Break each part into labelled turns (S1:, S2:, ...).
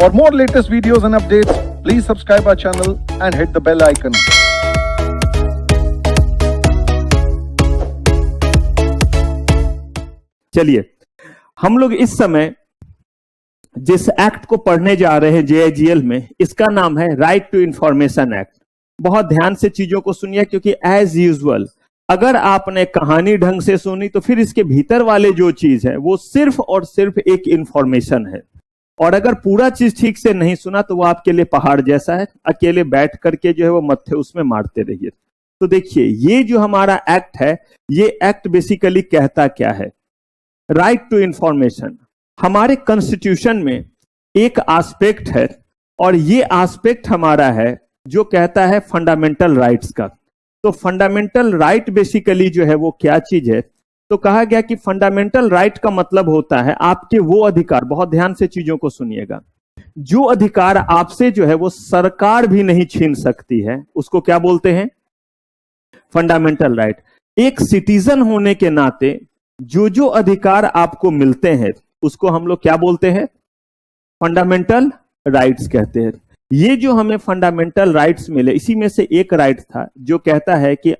S1: For more latest videos and updates, please subscribe our channel and hit the bell icon.
S2: चलिए, हम लोग इस समय जिस एक्ट को पढ़ने जा रहे हैं JIGL में, इसका नाम है राइट टू इंफॉर्मेशन एक्ट। बहुत ध्यान से चीजों को सुनिए, क्योंकि एज यूजुअल अगर आपने कहानी ढंग से सुनी तो फिर इसके भीतर वाले जो चीज है वो सिर्फ और सिर्फ एक इंफॉर्मेशन है, और अगर पूरा चीज ठीक से नहीं सुना तो वो आपके लिए पहाड़ जैसा है। अकेले बैठ करके जो है वो मत्थे उसमें मारते रहिए। तो देखिए, ये जो हमारा एक्ट है, ये एक्ट बेसिकली कहता क्या है? राइट टू इंफॉर्मेशन हमारे कॉन्स्टिट्यूशन में एक एस्पेक्ट है, और ये एस्पेक्ट हमारा है जो कहता है फंडामेंटल राइट्स का। तो फंडामेंटल राइट बेसिकली जो है वो क्या चीज है? तो कहा गया कि फंडामेंटल राइट का मतलब होता है आपके वो अधिकार, बहुत ध्यान से चीजों को सुनिएगा, जो अधिकार आपसे जो है वो सरकार भी नहीं छीन सकती है, उसको क्या बोलते हैं? Fundamental right. एक सिटीजन होने के नाते जो अधिकार आपको मिलते हैं उसको हम लोग क्या बोलते हैं? फंडामेंटल राइट्स कहते हैं। ये जो हमें फंडामेंटल राइट्स मिले, इसी में से एक राइट था जो कहता है कि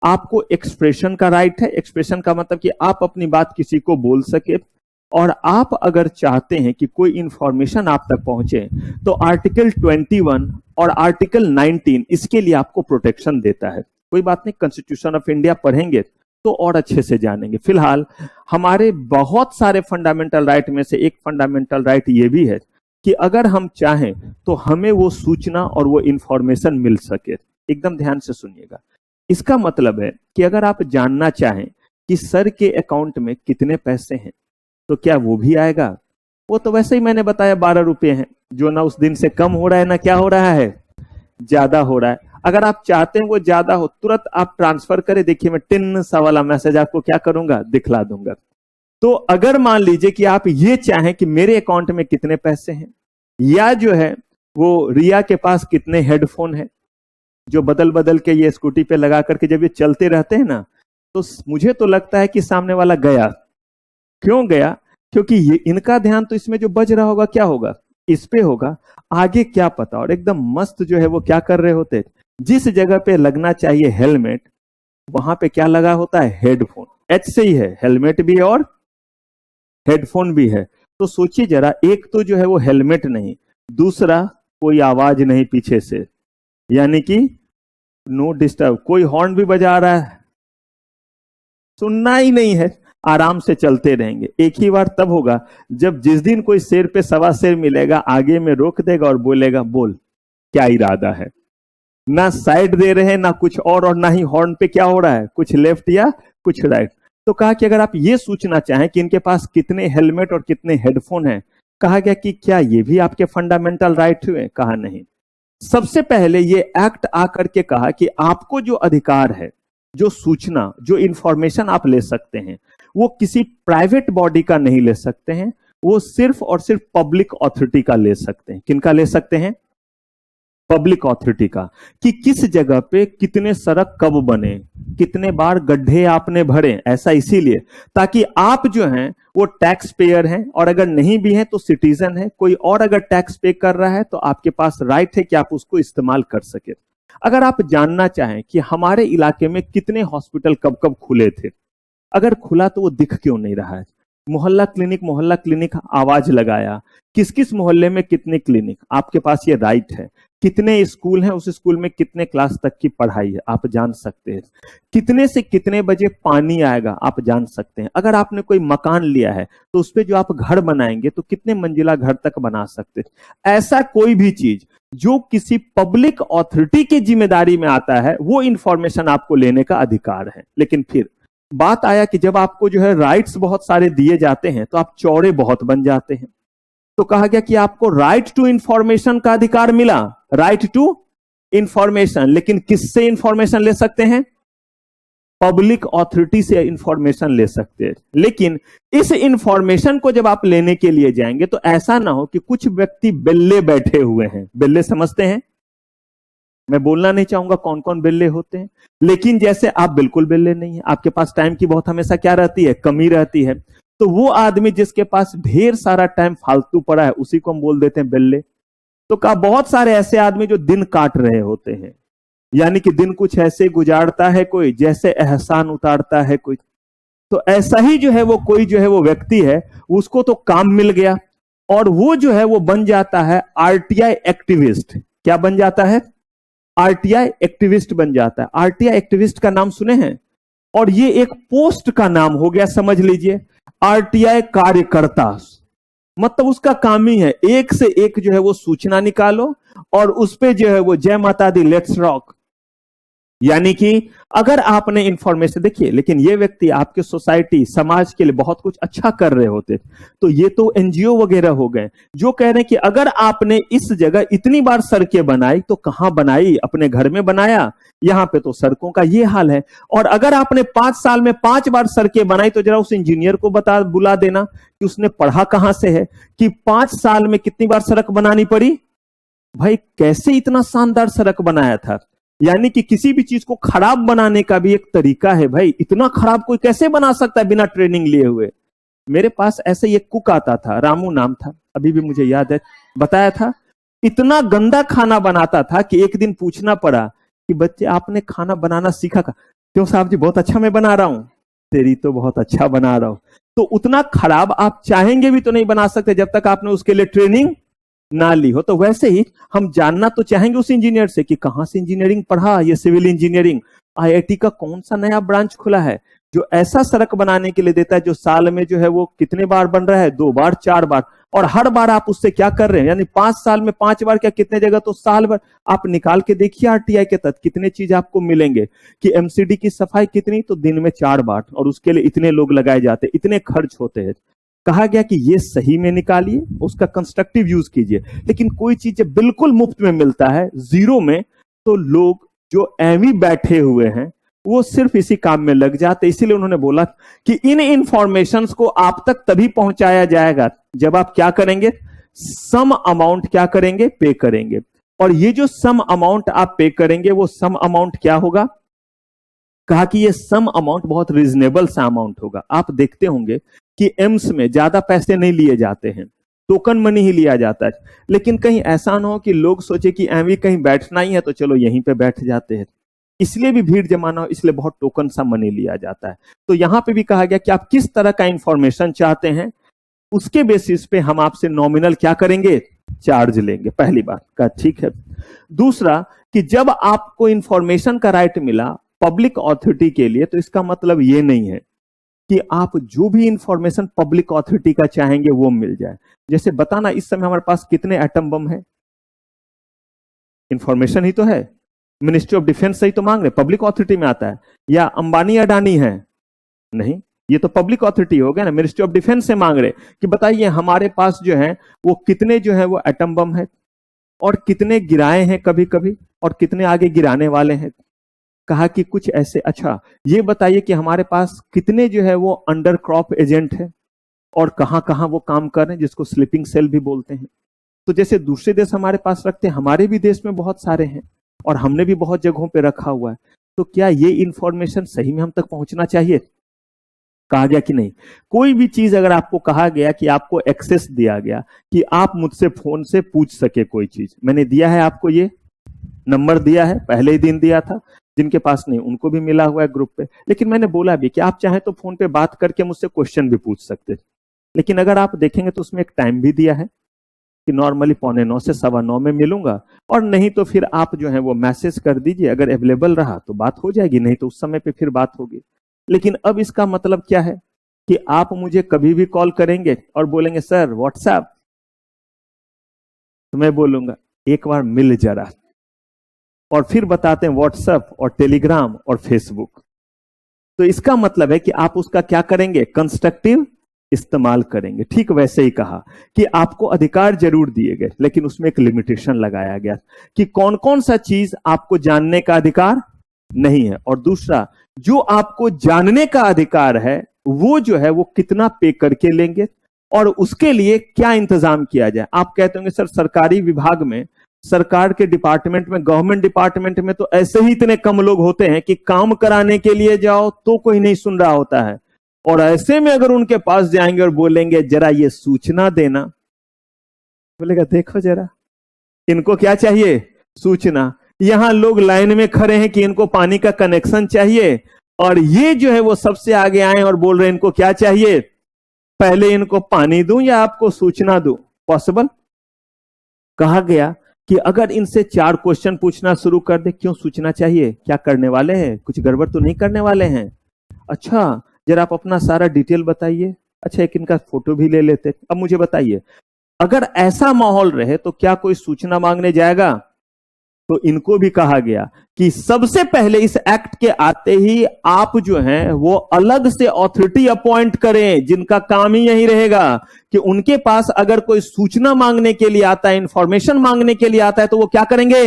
S2: आपको एक्सप्रेशन का राइट है। एक्सप्रेशन का मतलब कि आप अपनी बात किसी को बोल सके, और आप अगर चाहते हैं कि कोई इंफॉर्मेशन आप तक पहुंचे तो आर्टिकल 21 और आर्टिकल 19 इसके लिए आपको प्रोटेक्शन देता है। कोई बात नहीं, कॉन्स्टिट्यूशन ऑफ इंडिया पढ़ेंगे तो और अच्छे से जानेंगे। फिलहाल हमारे बहुत सारे फंडामेंटल राइट में से एक फंडामेंटल राइट ये भी है कि अगर हम चाहें तो हमें वो सूचना और वो इंफॉर्मेशन मिल सके। एकदम ध्यान से सुनिएगा। इसका मतलब है कि अगर आप जानना चाहें कि सर के अकाउंट में कितने पैसे हैं, तो क्या वो भी आएगा? वो तो वैसे ही मैंने बताया 12 रुपए हैं, जो ना उस दिन से कम हो रहा है ना क्या हो रहा है, ज्यादा हो रहा है। अगर आप चाहते हैं वो ज्यादा हो, तुरंत आप ट्रांसफर करें। देखिए, मैं टिन सा वाला मैसेज आपको क्या करूंगा, दिखला दूंगा। तो अगर मान लीजिए कि आप ये चाहें कि मेरे अकाउंट में कितने पैसे हैं, या जो है वो रिया के पास कितने हेडफोन हैं, जो बदल बदल के ये स्कूटी पे लगा करके जब ये चलते रहते हैं ना, तो मुझे तो लगता है कि सामने वाला गया। क्यों गया? क्योंकि ये इनका ध्यान तो इसमें जो बज रहा होगा क्या होगा, इस पे होगा। आगे क्या पता। और एकदम मस्त जो है वो क्या कर रहे होते, जिस जगह पे लगना चाहिए हेलमेट, वहां पे क्या लगा होता है? हेडफोन। एच से ही है, हेलमेट भी और हेडफोन भी है। तो सोचिए जरा, एक तो जो है वो हेलमेट नहीं, दूसरा कोई आवाज नहीं पीछे से, यानी कि नो डिस्टर्ब। कोई हॉर्न भी बजा रहा है, सुनना ही नहीं है, आराम से चलते रहेंगे। एक ही बार तब होगा जब जिस दिन कोई शेर पे सवा शेर मिलेगा, आगे में रोक देगा और बोलेगा, बोल क्या इरादा है। ना साइड दे रहे हैं ना कुछ और ना ही हॉर्न पे क्या हो रहा है, कुछ लेफ्ट या कुछ राइट। तो कहा कि अगर आप ये सोचना चाहें कि इनके पास कितने हेलमेट और कितने हेडफोन हैं, कहा गया कि क्या ये भी आपके फंडामेंटल राइट हुए? कहा नहीं। सबसे पहले ये एक्ट आकर के कहा कि आपको जो अधिकार है, जो सूचना, जो इंफॉर्मेशन आप ले सकते हैं, वो किसी प्राइवेट बॉडी का नहीं ले सकते हैं, वो सिर्फ और सिर्फ पब्लिक अथॉरिटी का ले सकते हैं। किनका ले सकते हैं? पब्लिक अथॉरिटी का। कि किस जगह पे कितने सड़क कब बने, कितने बार गड्ढे आपने भरे। ऐसा इसीलिए ताकि आप जो हैं वो टैक्स पेयर हैं, और अगर नहीं भी हैं तो सिटीजन है। कोई और अगर टैक्स पे कर रहा है तो आपके पास राइट है कि आप उसको इस्तेमाल कर सके। अगर आप जानना चाहें कि हमारे इलाके में कितने हॉस्पिटल कब कब खुले थे, अगर खुला तो वो दिख क्यों नहीं रहा है? मोहल्ला क्लिनिक आवाज लगाया, किस किस मोहल्ले में कितने क्लिनिक, आपके पास ये राइट है। कितने स्कूल हैं, उस स्कूल में कितने क्लास तक की पढ़ाई है, आप जान सकते हैं। कितने से कितने बजे पानी आएगा, आप जान सकते हैं। अगर आपने कोई मकान लिया है तो उस पे जो आप घर बनाएंगे तो कितने मंजिला घर तक बना सकते हैं। ऐसा कोई भी चीज जो किसी पब्लिक अथॉरिटी की जिम्मेदारी में आता है, वो इंफॉर्मेशन आपको लेने का अधिकार है। लेकिन फिर बात आया कि जब आपको जो है राइट्स बहुत सारे दिए जाते हैं तो आप चौड़े बहुत बन जाते हैं। तो कहा गया कि आपको राइट टू इंफॉर्मेशन का अधिकार मिला, राइट टू इंफॉर्मेशन। लेकिन किससे इंफॉर्मेशन ले सकते हैं? पब्लिक अथॉरिटी से इंफॉर्मेशन ले सकते हैं। लेकिन इस इंफॉर्मेशन को जब आप लेने के लिए जाएंगे तो ऐसा ना हो कि कुछ व्यक्ति बेल्ले बैठे हुए हैं। बेल्ले समझते हैं? मैं बोलना नहीं चाहूंगा कौन कौन बिल्ले होते हैं, लेकिन जैसे आप बिल्कुल बिल्ले नहीं है, आपके पास टाइम की बहुत हमेशा क्या रहती है, कमी रहती है, तो वो आदमी जिसके पास ढेर सारा टाइम फालतू पड़ा है उसी को हम बोल देते हैं बेल्ले। तो कहा बहुत सारे ऐसे आदमी जो दिन काट रहे होते हैं, यानी कि दिन कुछ ऐसे गुजारता है कोई जैसे एहसान उतारता है कोई। तो ऐसा ही जो है वो कोई जो है वो व्यक्ति है, उसको तो काम मिल गया और वो जो है वो बन जाता है आरटीआई एक्टिविस्ट। क्या बन जाता है? आरटीआई एक्टिविस्ट बन जाता है। आरटीआई एक्टिविस्ट का नाम सुने हैं? और ये एक पोस्ट का नाम हो गया, समझ लीजिए। आरटीआई कार्यकर्ता मतलब उसका काम ही है एक से एक जो है वो सूचना निकालो और उस पे जो है वो जय माता दी लेट्स रॉक। यानी कि अगर आपने इंफॉर्मेशन देखिए, लेकिन ये व्यक्ति आपके सोसाइटी समाज के लिए बहुत कुछ अच्छा कर रहे होते, तो ये तो एनजीओ वगैरह हो गए जो कह रहे हैं कि अगर आपने इस जगह इतनी बार सड़कें बनाई तो कहां बनाई? अपने घर में बनाया? यहां पे तो सड़कों का ये हाल है। और अगर आपने 5 साल में 5 बार सड़कें बनाई तो जरा उस इंजीनियर को बुला देना कि उसने पढ़ा कहां से है कि 5 साल में कितनी बार सड़क बनानी पड़ी। भाई कैसे इतना शानदार सड़क बनाया था? यानी कि किसी भी चीज को खराब बनाने का भी एक तरीका है भाई। इतना खराब कोई कैसे बना सकता है बिना ट्रेनिंग लिए हुए? मेरे पास ऐसे ही एक कुक आता था, रामू नाम था, अभी भी मुझे याद है, बताया था इतना गंदा खाना बनाता था कि एक दिन पूछना पड़ा कि बच्चे आपने खाना बनाना सीखा का? क्यों साहब जी, बहुत अच्छा मैं बना रहा हूं। तेरी तो बहुत अच्छा बना रहा हूं। तो उतना खराब आप चाहेंगे भी तो नहीं बना सकते जब तक आपने उसके लिए ट्रेनिंग ना ली हो। तो वैसे ही हम जानना तो चाहेंगे उस इंजीनियर से कि कहां से इंजीनियरिंग पढ़ा, ये सिविल इंजीनियरिंग, आईआईटी का कौन सा नया ब्रांच खुला है जो ऐसा सड़क बनाने के लिए देता है जो साल में जो है वो कितने बार बन रहा है? 2 बार 4 बार। और हर बार आप उससे क्या कर रहे हैं? यानी 5 साल में 5 बार क्या, कितने जगह तो साल भर। आप निकाल के देखिए आरटीआई के तहत कितने चीज आपको मिलेंगे कि एमसीडी की सफाई कितनी, तो दिन में 4 बार, और उसके लिए इतने लोग लगाए जाते, इतने खर्च होते हैं। कहा गया कि ये सही में निकालिए, उसका कंस्ट्रक्टिव यूज कीजिए। लेकिन कोई चीज जब बिल्कुल मुफ्त में मिलता है, जीरो में, तो लोग जो एवी बैठे हुए हैं वो सिर्फ इसी काम में लग जाते। इसीलिए उन्होंने बोला कि इन इंफॉर्मेशंस को आप तक तभी पहुंचाया जाएगा जब आप क्या करेंगे? सम अमाउंट क्या करेंगे? पे करेंगे। और ये जो सम अमाउंट आप पे करेंगे वो सम अमाउंट क्या होगा? कहा कि ये सम अमाउंट बहुत रीजनेबल सा अमाउंट होगा। आप देखते होंगे कि एम्स में ज्यादा पैसे नहीं लिए जाते हैं, टोकन मनी ही लिया जाता है। लेकिन कहीं ऐसा ना हो कि लोग सोचे कि एमवी कहीं बैठना ही है तो चलो यहीं पे बैठ जाते हैं, इसलिए भी भीड़ जमाना हो, इसलिए बहुत टोकन सा मनी लिया जाता है। तो यहां पे भी कहा गया कि आप किस तरह का इंफॉर्मेशन चाहते हैं, उसके बेसिस पे हम आपसे नॉमिनल क्या करेंगे? चार्ज लेंगे। पहली बात का ठीक है। दूसरा कि जब आपको इंफॉर्मेशन का राइट मिला पब्लिक अथॉरिटी के लिए, तो इसका मतलब ये नहीं है कि आप जो भी इंफॉर्मेशन पब्लिक अथॉरिटी का चाहेंगे वो मिल जाए। जैसे बताना इस समय हमारे पास कितने एटम बम है? इंफॉर्मेशन ही तो है, मिनिस्ट्री ऑफ डिफेंस से ही तो मांग रहे, पब्लिक अथॉरिटी में आता है। या अंबानी अडानी है? नहीं, ये तो पब्लिक अथॉरिटी हो गया ना, मिनिस्ट्री ऑफ डिफेंस से मांग रहे कि बताइए हमारे पास जो है वो कितने जो है वो एटम बम है और कितने गिराए हैं कभी कभी और कितने आगे गिराने वाले हैं। कहा कि कुछ ऐसे, अच्छा ये बताइए कि हमारे पास कितने जो है वो अंडर क्रॉप एजेंट है और कहां कहां वो काम कर रहे हैं, जिसको स्लीपिंग सेल भी बोलते हैं। तो जैसे दूसरे देश हमारे पास रखते हैं, हमारे भी देश में बहुत सारे हैं और हमने भी बहुत जगहों पे रखा हुआ है। तो क्या ये इंफॉर्मेशन सही में हम तक पहुंचना चाहिए? कहा गया कि नहीं। कोई भी चीज अगर आपको कहा गया कि आपको एक्सेस दिया गया कि आप मुझसे फोन से पूछ सके कोई चीज, मैंने दिया है आपको, ये नंबर दिया है, पहले ही दिन दिया था, जिनके पास नहीं उनको भी मिला हुआ है ग्रुप पे। लेकिन मैंने बोला भी कि आप चाहें तो फोन पे बात करके मुझसे क्वेश्चन भी पूछ सकते। लेकिन अगर आप देखेंगे तो उसमें एक टाइम भी दिया है कि नॉर्मली 8:45 से 9:15 में मिलूंगा, और नहीं तो फिर आप जो है वो मैसेज कर दीजिए, अगर अवेलेबल रहा तो बात हो जाएगी, नहीं तो उस समय पे फिर बात होगी। लेकिन अब इसका मतलब क्या है कि आप मुझे कभी भी कॉल करेंगे और बोलेंगे सर व्हाट्सएप, तो मैं बोलूंगा एक बार मिल जरा, और फिर बताते हैं व्हाट्सएप और टेलीग्राम और फेसबुक। तो इसका मतलब है कि आप उसका क्या करेंगे? कंस्ट्रक्टिव इस्तेमाल करेंगे। ठीक वैसे ही कहा कि आपको अधिकार जरूर दिए गए, लेकिन उसमें एक लिमिटेशन लगाया गया कि कौन कौन सा चीज आपको जानने का अधिकार नहीं है, और दूसरा जो आपको जानने का अधिकार है वो जो है वो कितना पे करके लेंगे और उसके लिए क्या इंतजाम किया जाए। आप कहते होंगे सर सरकारी विभाग में, सरकार के डिपार्टमेंट में, गवर्नमेंट डिपार्टमेंट में तो ऐसे ही इतने कम लोग होते हैं कि काम कराने के लिए जाओ तो कोई नहीं सुन रहा होता है, और ऐसे में अगर उनके पास जाएंगे और बोलेंगे जरा ये सूचना देना, बोलेगा देखो जरा इनको क्या चाहिए, सूचना। यहां लोग लाइन में खड़े हैं कि इनको पानी का कनेक्शन चाहिए, और ये जो है वो सबसे आगे आए और बोल रहे हैं इनको क्या चाहिए, पहले इनको पानी दूं या आपको सूचना दूं। पॉसिबल? कहा गया कि अगर इनसे 4 क्वेश्चन पूछना शुरू कर दे, क्यों सूचना चाहिए, क्या करने वाले हैं, कुछ गड़बड़ तो नहीं करने वाले हैं, अच्छा जरा आप अपना सारा डिटेल बताइए, अच्छा एक इनका फोटो भी ले लेते, अब मुझे बताइए अगर ऐसा माहौल रहे तो क्या कोई सूचना मांगने जाएगा? तो इनको भी कहा गया कि सबसे पहले इस एक्ट के आते ही आप जो हैं वो अलग से अथॉरिटी अपॉइंट करें, जिनका काम ही यही रहेगा कि उनके पास अगर कोई सूचना मांगने के लिए आता है, इंफॉर्मेशन मांगने के लिए आता है, तो वो क्या करेंगे,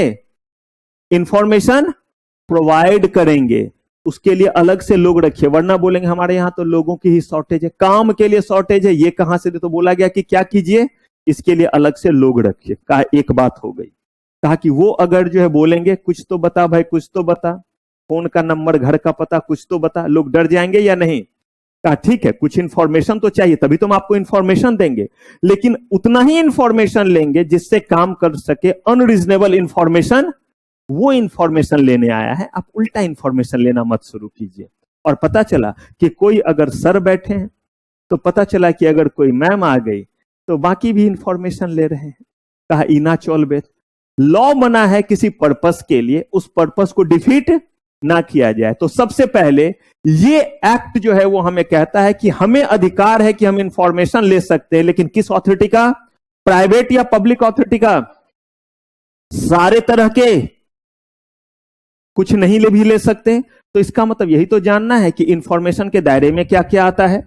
S2: इंफॉर्मेशन प्रोवाइड करेंगे। उसके लिए अलग से लोग रखिए, वरना बोलेंगे हमारे यहां तो लोगों की ही शॉर्टेज है, काम के लिए शॉर्टेज है, ये कहां से? तो बोला गया कि क्या कीजिए, इसके लिए अलग से लोग रखिए। कहा एक बात हो गई, कहा कि वो अगर जो है बोलेंगे कुछ तो बता भाई, कुछ तो बता, फोन का नंबर, घर का पता, कुछ तो बता, लोग डर जाएंगे या नहीं? कहा ठीक है, कुछ इंफॉर्मेशन तो चाहिए, तभी तो हम आपको इंफॉर्मेशन देंगे, लेकिन उतना ही इंफॉर्मेशन लेंगे जिससे काम कर सके। अनरीजनेबल इंफॉर्मेशन, वो इंफॉर्मेशन लेने आया है, आप उल्टा इंफॉर्मेशन लेना मत शुरू कीजिए। और पता चला कि कोई अगर सर बैठे हैं तो पता चला कि अगर कोई मैम आ गई तो बाकी भी इंफॉर्मेशन ले रहे हैं। कहा इना चोल बेत, लॉ बना है किसी पर्पस के लिए, उस पर्पस को डिफीट ना किया जाए। तो सबसे पहले ये एक्ट जो है वो हमें कहता है कि हमें अधिकार है कि हम इंफॉर्मेशन ले सकते हैं, लेकिन किस अथॉरिटी का, प्राइवेट या पब्लिक अथॉरिटी का? सारे तरह के, कुछ नहीं ले भी ले सकते। तो इसका मतलब यही तो जानना है कि इंफॉर्मेशन के दायरे में क्या क्या आता है,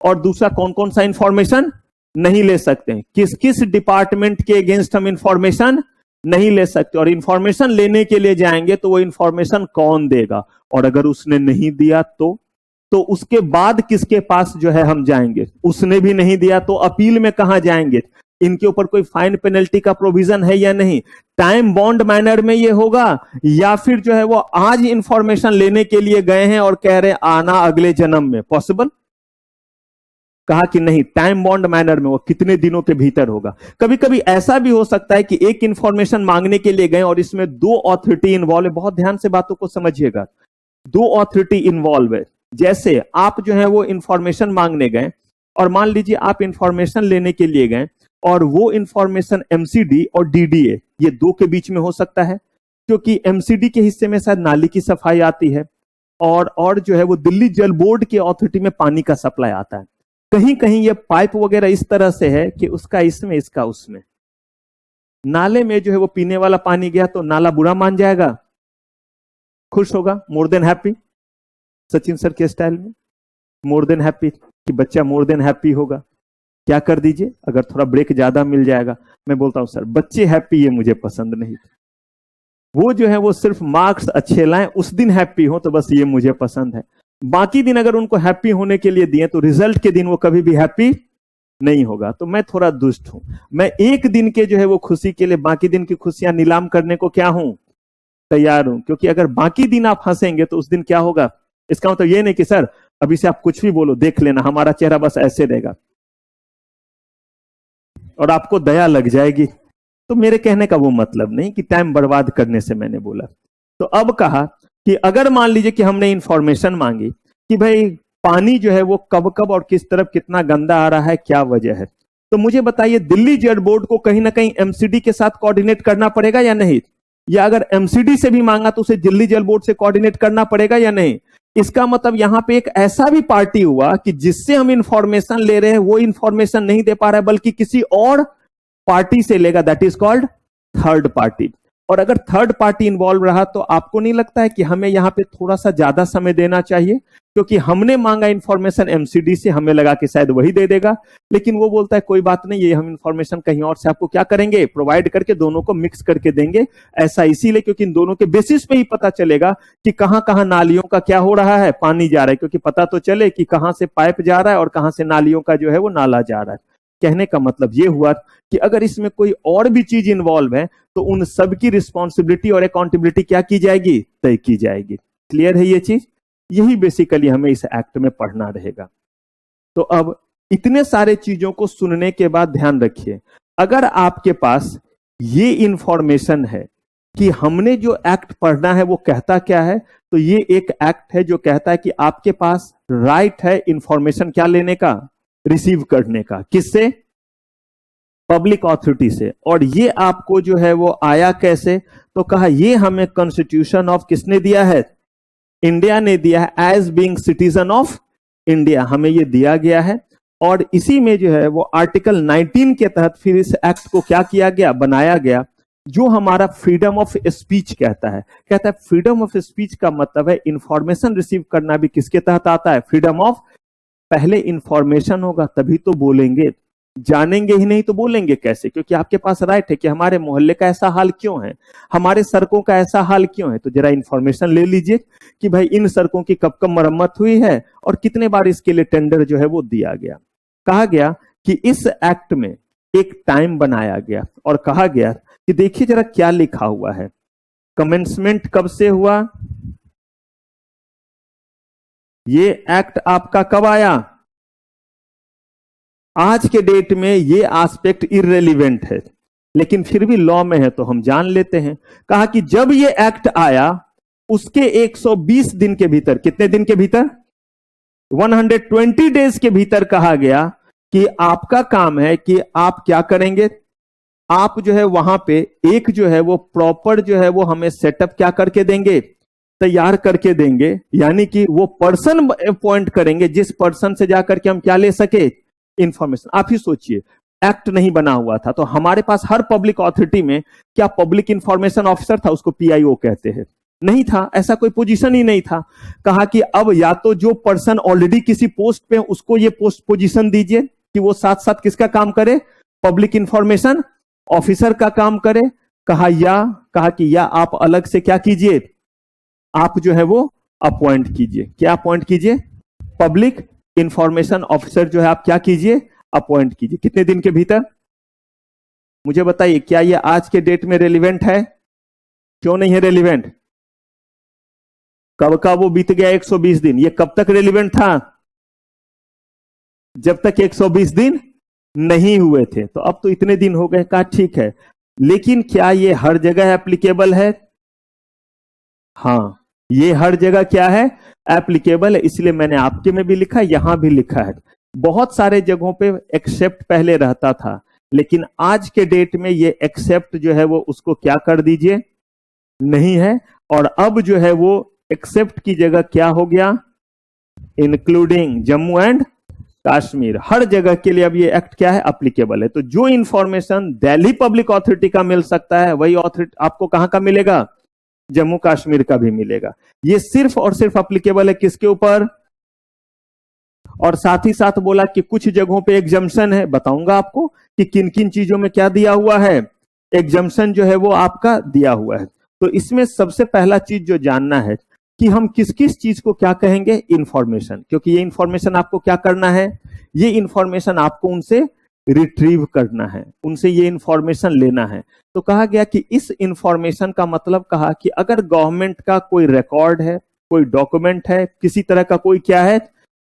S2: और दूसरा कौन कौन सा इंफॉर्मेशन नहीं ले सकते हैं, किस किस डिपार्टमेंट के अगेंस्ट हम इंफॉर्मेशन नहीं ले सकते, और इंफॉर्मेशन लेने के लिए जाएंगे तो वो इंफॉर्मेशन कौन देगा, और अगर उसने नहीं दिया तो उसके बाद किसके पास जो है हम जाएंगे, उसने भी नहीं दिया तो अपील में कहां जाएंगे, इनके ऊपर कोई फाइन पेनल्टी का प्रोविजन है या नहीं, टाइम बॉन्ड मैनर में ये होगा, या फिर जो है वो आज इंफॉर्मेशन लेने के लिए गए हैं और कह रहे हैं आना अगले जन्म में, पॉसिबल? कहा कि नहीं, टाइम बॉन्ड मैनर में, वो कितने दिनों के भीतर होगा। कभी कभी ऐसा भी हो सकता है कि एक इंफॉर्मेशन मांगने के लिए गए और इसमें 2 अथॉरिटी इन्वॉल्व है, बहुत ध्यान से बातों को समझिएगा, 2 अथॉरिटी इन्वॉल्व है। जैसे आप जो है वो इंफॉर्मेशन मांगने गए, और मान लीजिए आप इंफॉर्मेशन लेने के लिए गए, और वो इंफॉर्मेशन एमसीडी और डीडीए ये 2 के बीच में हो सकता है, क्योंकि एमसीडी के हिस्से में शायद नाली की सफाई आती है, और जो है वो दिल्ली जल बोर्ड की अथॉरिटी में पानी का सप्लाई आता है। कहीं कहीं ये पाइप वगैरह इस तरह से है कि उसका इसमें, इसका उसमें, नाले में जो है वो पीने वाला पानी गया तो नाला बुरा मान जाएगा, खुश होगा, more than happy, Sachin sir के स्टाइल में मोर देन हैप्पी, कि बच्चा मोर देन हैप्पी होगा। क्या कर दीजिए, अगर थोड़ा ब्रेक ज्यादा मिल जाएगा, मैं बोलता हूं सर बच्चे हैप्पी ये मुझे पसंद नहीं, वो जो है वो सिर्फ मार्क्स अच्छे लाएं उस दिन हैप्पी हो, तो बस ये मुझे पसंद है। बाकी दिन अगर उनको हैप्पी होने के लिए दिए तो रिजल्ट के दिन वो कभी भी हैप्पी नहीं होगा। तो मैं थोड़ा दुष्ट हूं, मैं एक दिन के जो है वो खुशी के लिए बाकी दिन की खुशियां नीलाम करने को क्या हूं, तैयार हूं, क्योंकि अगर बाकी दिन आप हंसेंगे तो उस दिन क्या होगा, इसका मतलब ये नहीं कि सर अभी से आप कुछ भी बोलो देख लेना हमारा चेहरा बस ऐसे रहेगा और आपको दया लग जाएगी। तो मेरे कहने का वो मतलब नहीं कि टाइम बर्बाद करने से मैंने बोला। तो अब कहा कि अगर मान लीजिए कि हमने इंफॉर्मेशन मांगी कि भाई पानी जो है वो कब कब और किस तरफ कितना गंदा आ रहा है, क्या वजह है, तो मुझे बताइए दिल्ली जल बोर्ड को कहीं ना कहीं एमसीडी के साथ कोऑर्डिनेट करना पड़ेगा या नहीं, या अगर एमसीडी से भी मांगा तो उसे दिल्ली जल बोर्ड से कोऑर्डिनेट करना पड़ेगा या नहीं। इसका मतलब यहां पे एक ऐसा भी पार्टी हुआ कि जिससे हम इंफॉर्मेशन ले रहे हैं वो इंफॉर्मेशन नहीं दे पा रहा है बल्कि किसी और पार्टी से लेगा, that is called third party. और अगर थर्ड पार्टी इन्वॉल्व रहा तो आपको नहीं लगता है कि हमें यहां पे थोड़ा सा ज्यादा समय देना चाहिए, क्योंकि हमने मांगा इंफॉर्मेशन एमसीडी से, हमें लगा कि शायद वही दे देगा, लेकिन वो बोलता है कोई बात नहीं, ये हम इंफॉर्मेशन कहीं और से आपको क्या करेंगे, प्रोवाइड करके दोनों को मिक्स करके देंगे। ऐसा इसीलिए क्योंकि इन दोनों के बेसिस पे ही पता चलेगा कि कहां कहां नालियों का क्या हो रहा है, पानी जा रहा है, क्योंकि पता तो चले कि कहां से पाइप जा रहा है और कहां से नालियों का जो है वो नाला जा रहा है। कहने का मतलब ये हुआ कि अगर इसमें कोई और भी चीज इन्वॉल्व है तो उन सबकी रिस्पॉन्सिबिलिटी और अकाउंटेबिलिटी क्या की जाएगी, तय की जाएगी। क्लियर है ये चीज? यही बेसिकली हमें इस एक्ट में पढ़ना रहेगा। तो अब इतने सारे चीजों को सुनने के बाद ध्यान रखिए, अगर आपके पास ये इंफॉर्मेशन है कि हमने जो एक्ट पढ़ना है वो कहता क्या है, तो ये एक एक्ट है जो कहता है कि आपके पास राइट है इंफॉर्मेशन क्या लेने का, रिसीव करने का। किससे? पब्लिक ऑथोरिटी से। और ये आपको जो है वो आया कैसे, तो कहा ये हमें कॉन्स्टिट्यूशन ऑफ किसने दिया है, इंडिया ने दिया है, as being citizen of India हमें ये दिया गया है। और इसी में जो है वो आर्टिकल 19 के तहत फिर इस एक्ट को क्या किया गया, बनाया गया, जो हमारा फ्रीडम ऑफ स्पीच कहता है फ्रीडम ऑफ स्पीच का मतलब है इंफॉर्मेशन रिसीव करना भी किसके तहत आता है, फ्रीडम ऑफ। पहले इंफॉर्मेशन होगा तभी तो बोलेंगे, जानेंगे ही नहीं तो बोलेंगे कैसे, क्योंकि आपके पास राइट है कि हमारे मोहल्ले का ऐसा हाल क्यों है, हमारे सड़कों का ऐसा हाल क्यों है, तो जरा इंफॉर्मेशन ले लीजिए कि भाई इन सड़कों की कब कब मरम्मत हुई है और कितने बार इसके लिए टेंडर जो है वो दिया गया। कहा गया कि इस एक्ट में एक टाइम बनाया गया और कहा गया कि देखिए जरा क्या लिखा हुआ है, कमेंसमेंट कब से हुआ, ये एक्ट आपका कब आया, आज के डेट में ये एस्पेक्ट इररिलेवेंट है, लेकिन फिर भी लॉ में है तो हम जान लेते हैं। कहा कि जब ये एक्ट आया उसके 120 दिन के भीतर, कितने दिन के भीतर, 120 डेज के भीतर कहा गया कि आपका काम है कि आप क्या करेंगे, आप जो है वहां पे एक जो है वो प्रॉपर जो है वो हमें सेटअप क्या करके देंगे, तैयार करके देंगे, यानी कि वो पर्सन अपॉइंट करेंगे जिस पर्सन से जाकर के हम क्या ले सके, इंफॉर्मेशन। आप ही सोचिए, एक्ट नहीं बना हुआ था तो हमारे पास हर पब्लिक ऑथोरिटी में क्या पब्लिक इंफॉर्मेशन ऑफिसर था, उसको पीआईओ कहते हैं, नहीं था, ऐसा कोई पोजीशन ही नहीं था। कहा कि अब या तो जो पर्सन ऑलरेडी किसी पोस्ट पे उसको ये पोस्ट पोजीशन दीजिए कि वो साथ साथ किसका काम करे, पब्लिक इंफॉर्मेशन ऑफिसर का काम करे। कहा कि या आप अलग से क्या कीजिए, आप जो है वो अपॉइंट कीजिए, क्या अपॉइंट कीजिए, पब्लिक इंफॉर्मेशन ऑफिसर जो है आप क्या कीजिए, अपॉइंट कीजिए। कितने दिन के भीतर, मुझे बताइए, क्या ये आज के डेट में रेलिवेंट है, क्यों नहीं है रेलिवेंट, कब का वो बीत गया 120 दिन, ये कब तक रेलिवेंट था, जब तक 120 दिन नहीं हुए थे। तो अब तो इतने दिन हो गए, कहा ठीक है, लेकिन क्या ये हर जगह एप्लीकेबल है, हाँ ये हर जगह क्या है, एप्लीकेबल है, इसलिए मैंने आपके में भी लिखा, यहां भी लिखा है। बहुत सारे जगहों पे एक्सेप्ट पहले रहता था, लेकिन आज के डेट में ये एक्सेप्ट जो है वो उसको क्या कर दीजिए, नहीं है। और अब जो है वो एक्सेप्ट की जगह क्या हो गया, इंक्लूडिंग जम्मू एंड कश्मीर, हर जगह के लिए अब ये एक्ट क्या है, एप्लीकेबल है। तो जो इंफॉर्मेशन दिल्ली पब्लिक ऑथोरिटी का मिल सकता है वही ऑथोरिटी आपको कहां का मिलेगा, जम्मू कश्मीर का भी मिलेगा। ये सिर्फ और सिर्फ एप्लीकेबल है किसके ऊपर, और साथ ही साथ बोला कि कुछ जगहों पे एग्जम्पशन है, बताऊंगा आपको कि किन किन चीजों में क्या दिया हुआ है, एग्जम्पशन जो है वो आपका दिया हुआ है। तो इसमें सबसे पहला चीज जो जानना है कि हम किस किस चीज को क्या कहेंगे, इंफॉर्मेशन, क्योंकि ये इंफॉर्मेशन आपको क्या करना है, ये इंफॉर्मेशन आपको उनसे रिट्रीव करना है, उनसे ये इंफॉर्मेशन लेना है। तो कहा गया कि इस इंफॉर्मेशन का मतलब, कहा कि अगर गवर्नमेंट का कोई रिकॉर्ड है, कोई डॉक्यूमेंट है, किसी तरह का कोई क्या है,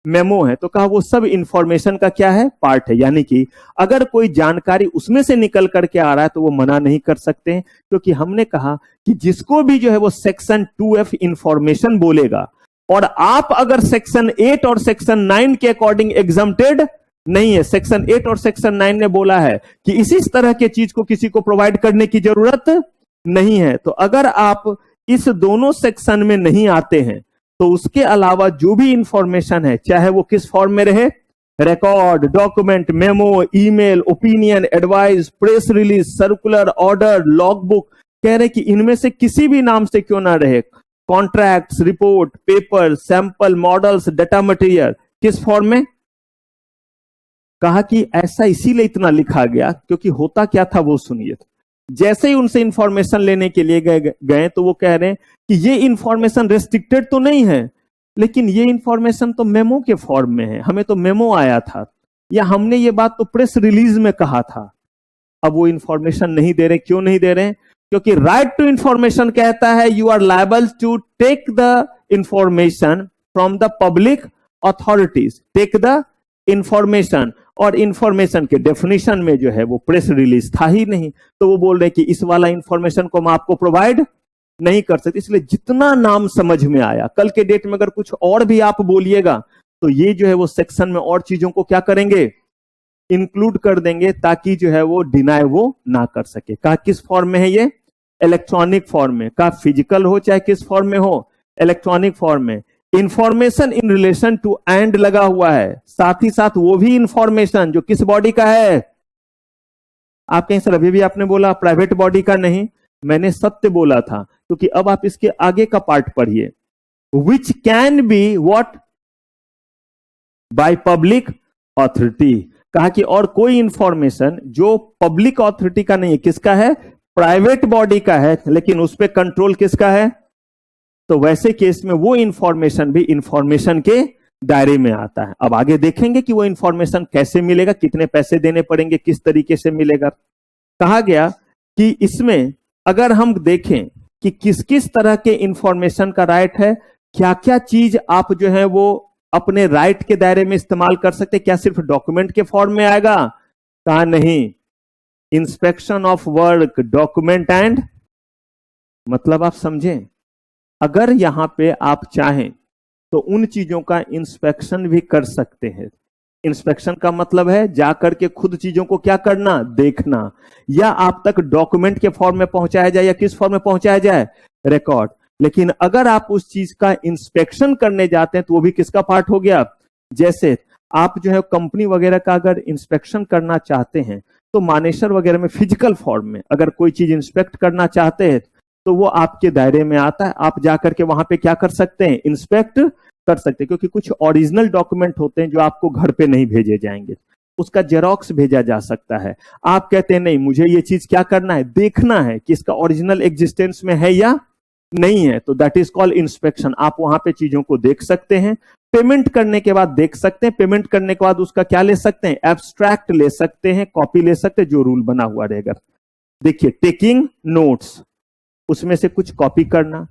S2: मेमो है, तो कहा वो सब इंफॉर्मेशन का क्या है, पार्ट है। यानी कि अगर कोई जानकारी उसमें से निकल करके आ रहा है तो वो मना नहीं कर सकते हैं, क्योंकि हमने कहा कि जिसको भी जो है वो सेक्शन 2F इंफॉर्मेशन बोलेगा, और आप अगर सेक्शन 8 और सेक्शन 9 के अकॉर्डिंग एग्जम्प्टेड नहीं है, सेक्शन 8 और सेक्शन 9 ने बोला है कि इसी तरह के चीज को किसी को प्रोवाइड करने की जरूरत नहीं है। तो अगर आप इस दोनों सेक्शन में नहीं आते हैं तो उसके अलावा जो भी इंफॉर्मेशन है, चाहे वो किस फॉर्म में रहे, record, document, memo, email, opinion, advice, press release, circular, order, log book, कह रहे कि इनमें से किसी भी नाम से क्यों ना रहे, contracts, report, paper, sample, models, data material, किस फॉर्म में, कहा कि ऐसा इसीलिए इतना लिखा गया क्योंकि होता क्या था वो सुनिए। जैसे ही उनसे इंफॉर्मेशन लेने के लिए गए तो वो कह रहे हैं कि ये इंफॉर्मेशन रेस्ट्रिक्टेड तो नहीं है, लेकिन ये इंफॉर्मेशन तो मेमो के फॉर्म में है, हमें तो मेमो आया था, या हमने ये बात तो प्रेस रिलीज में कहा था। अब वो इंफॉर्मेशन नहीं दे रहे, क्यों नहीं दे रहे, क्योंकि राइट टू इंफॉर्मेशन कहता है you are liable to take the information from the public authorities, take the information, और इंफॉर्मेशन के डेफिनेशन में जो है वो प्रेस रिलीज था ही नहीं, तो वो बोल रहे कि इस वाला इंफॉर्मेशन को हम आपको प्रोवाइड नहीं कर सकते। इसलिए जितना नाम समझ में आया, कल के डेट में अगर कुछ और भी आप बोलिएगा तो ये जो है वो सेक्शन में और चीजों को क्या करेंगे, इंक्लूड कर देंगे, ताकि जो है वो डिनाई वो ना कर सके। कहा किस फॉर्म में है ये, इलेक्ट्रॉनिक फॉर्म में। कहा फिजिकल हो चाहे किस फॉर्म में हो, इलेक्ट्रॉनिक फॉर्म में। Information in relation to and लगा हुआ है, साथ ही साथ वो भी इंफॉर्मेशन जो किस बॉडी का है। आप कहीं सर अभी भी आपने बोला प्राइवेट बॉडी का, नहीं, मैंने सत्य बोला था, क्योंकि अब आप इसके आगे का पार्ट पढ़िए। Which can be what, by public authority. कहा कि और कोई इंफॉर्मेशन जो पब्लिक ऑथोरिटी का नहीं है, किसका है, प्राइवेट बॉडी का है, लेकिन उस पर कंट्रोल किसका है। तो वैसे केस में वो इंफॉर्मेशन भी इंफॉर्मेशन के दायरे में आता है। अब आगे देखेंगे कि वो इंफॉर्मेशन कैसे मिलेगा, कितने पैसे देने पड़ेंगे, किस तरीके से मिलेगा। कहा गया कि इसमें अगर हम देखें कि किस किस तरह के इंफॉर्मेशन का राइट है, क्या क्या चीज आप जो है वो अपने राइट के दायरे में इस्तेमाल कर सकते, क्या सिर्फ डॉक्यूमेंट के फॉर्म में आएगा। कहा नहीं, inspection of work, document and, मतलब आप समझें, अगर यहां पे आप चाहें तो उन चीजों का इंस्पेक्शन भी कर सकते हैं। इंस्पेक्शन का मतलब है जाकर के खुद चीजों को क्या करना, देखना, या आप तक डॉक्यूमेंट के फॉर्म में पहुंचाया जाए या किस फॉर्म में पहुंचाया जाए, रिकॉर्ड। लेकिन अगर आप उस चीज का इंस्पेक्शन करने जाते हैं तो वो भी किसका पार्ट हो गया। जैसे आप जो है कंपनी वगैरह का अगर इंस्पेक्शन करना चाहते हैं तो मानेसर वगैरह में फिजिकल फॉर्म में अगर कोई चीज इंस्पेक्ट करना चाहते हैं तो वो आपके दायरे में आता है। आप जाकर के वहां पे क्या कर सकते हैं, इंस्पेक्ट कर सकते हैं, क्योंकि कुछ ओरिजिनल डॉक्यूमेंट होते हैं जो आपको घर पे नहीं भेजे जाएंगे, उसका जेरोक्स भेजा जा सकता है। आप कहते हैं नहीं, मुझे ये चीज क्या करना है, देखना है कि इसका ओरिजिनल एग्जिस्टेंस में है या नहीं है, तो दैट इज कॉल्ड इंस्पेक्शन। आप वहां पे चीजों को देख सकते हैं, पेमेंट करने के बाद देख सकते हैं, पेमेंट करने के बाद उसका क्या ले सकते हैं, एब्स्ट्रैक्ट ले सकते हैं, कॉपी ले सकते हैं, जो रूल बना हुआ रहेगा। देखिए टेकिंग नोट्स, उसमें से कुछ कॉपी करना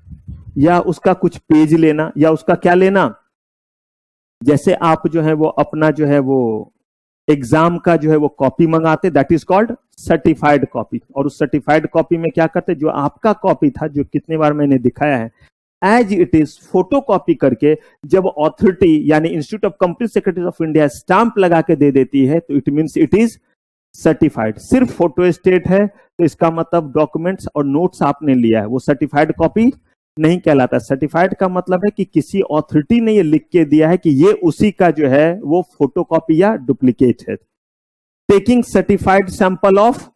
S2: या उसका कुछ पेज लेना या उसका क्या लेना, जैसे आप जो है वो अपना जो है वो एग्जाम का जो है वो कॉपी मंगाते, that is called certified copy. और उस सर्टिफाइड कॉपी में क्या करते, जो आपका कॉपी था, जो कितने बार मैंने दिखाया है, as it is photocopy करके जब ऑथोरिटी यानी institute of company secretary of India stamp लगा के दे देती है तो it means it is certified. सिर्फ फोटो स्टेट है तो इसका मतलब डॉक्यूमेंट्स और नोट्स आपने लिया है, वो सर्टिफाइड कॉपी नहीं कहलाता। सर्टिफाइड का मतलब है कि किसी ऑथोरिटी ने ये लिख के दिया है कि ये उसी का जो है वो फोटोकॉपी या डुप्लीकेट है। Taking certified sample of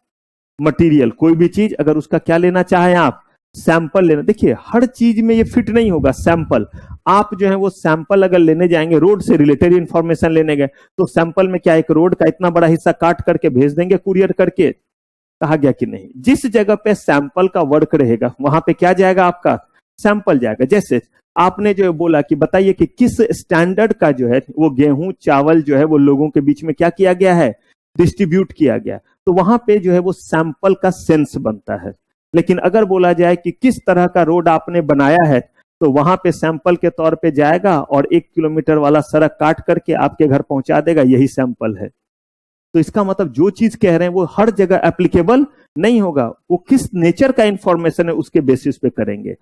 S2: material, कोई भी चीज अगर उसका क्या लेना चाहें आप, सैंपल लेना। देखिए हर चीज में ये फिट नहीं होगा सैंपल। आप जो है वो सैंपल अगर लेने जाएंगे, रोड से रिलेटेड इंफॉर्मेशन लेने गए तो सैंपल में क्या एक रोड का इतना बड़ा हिस्सा काट करके भेज देंगे कुरियर करके, कहा गया कि नहीं, जिस जगह पे सैंपल का वर्क रहेगा वहां पे क्या जाएगा, आपका सैंपल जाएगा। जैसे आपने जो बोला कि बताइए कि किस स्टैंडर्ड का जो है वो गेहूं चावल जो है वो लोगों के बीच में क्या किया गया है, डिस्ट्रीब्यूट किया गया, तो वहां पे जो है वो सैंपल का सेंस बनता है। लेकिन अगर बोला जाए कि किस तरह का रोड आपने बनाया है तो वहां पे सैंपल के तौर पे जाएगा और 1 किलोमीटर वाला सड़क काट करके आपके घर पहुंचा देगा, यही सैंपल है। तो इसका मतलब जो चीज कह रहे हैं वो हर जगह एप्लीकेबल नहीं होगा, वो किस नेचर का इंफॉर्मेशन है उसके बेसिस पे करेंगे।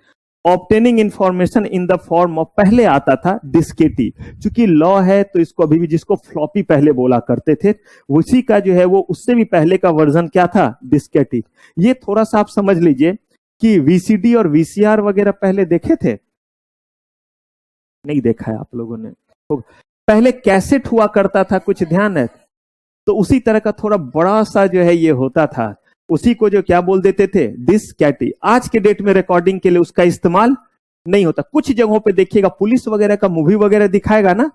S2: Obtaining information in the form of, पहले आता था डिस्केटी, चूंकि लॉ है तो इसको अभी भी जिसको फ्लॉपी पहले बोला करते थे, उसी का जो है वो उससे भी पहले का वर्जन क्या था, डिस्केटी। ये थोड़ा सा आप समझ लीजिए कि वीसीडी और वीसीआर वगैरह पहले देखे थे, नहीं देखा है आप लोगों ने, तो पहले कैसेट हुआ करता था, कुछ ध्यान है, तो उसी तरह का थोड़ा बड़ा सा जो है ये होता था, उसी को जो क्या बोल देते थे, डिस्केटी। आज के डेट में रिकॉर्डिंग के लिए उसका इस्तेमाल नहीं होता। कुछ जगहों पे देखिएगा पुलिस वगैरह का मूवी वगैरह दिखाएगा ना,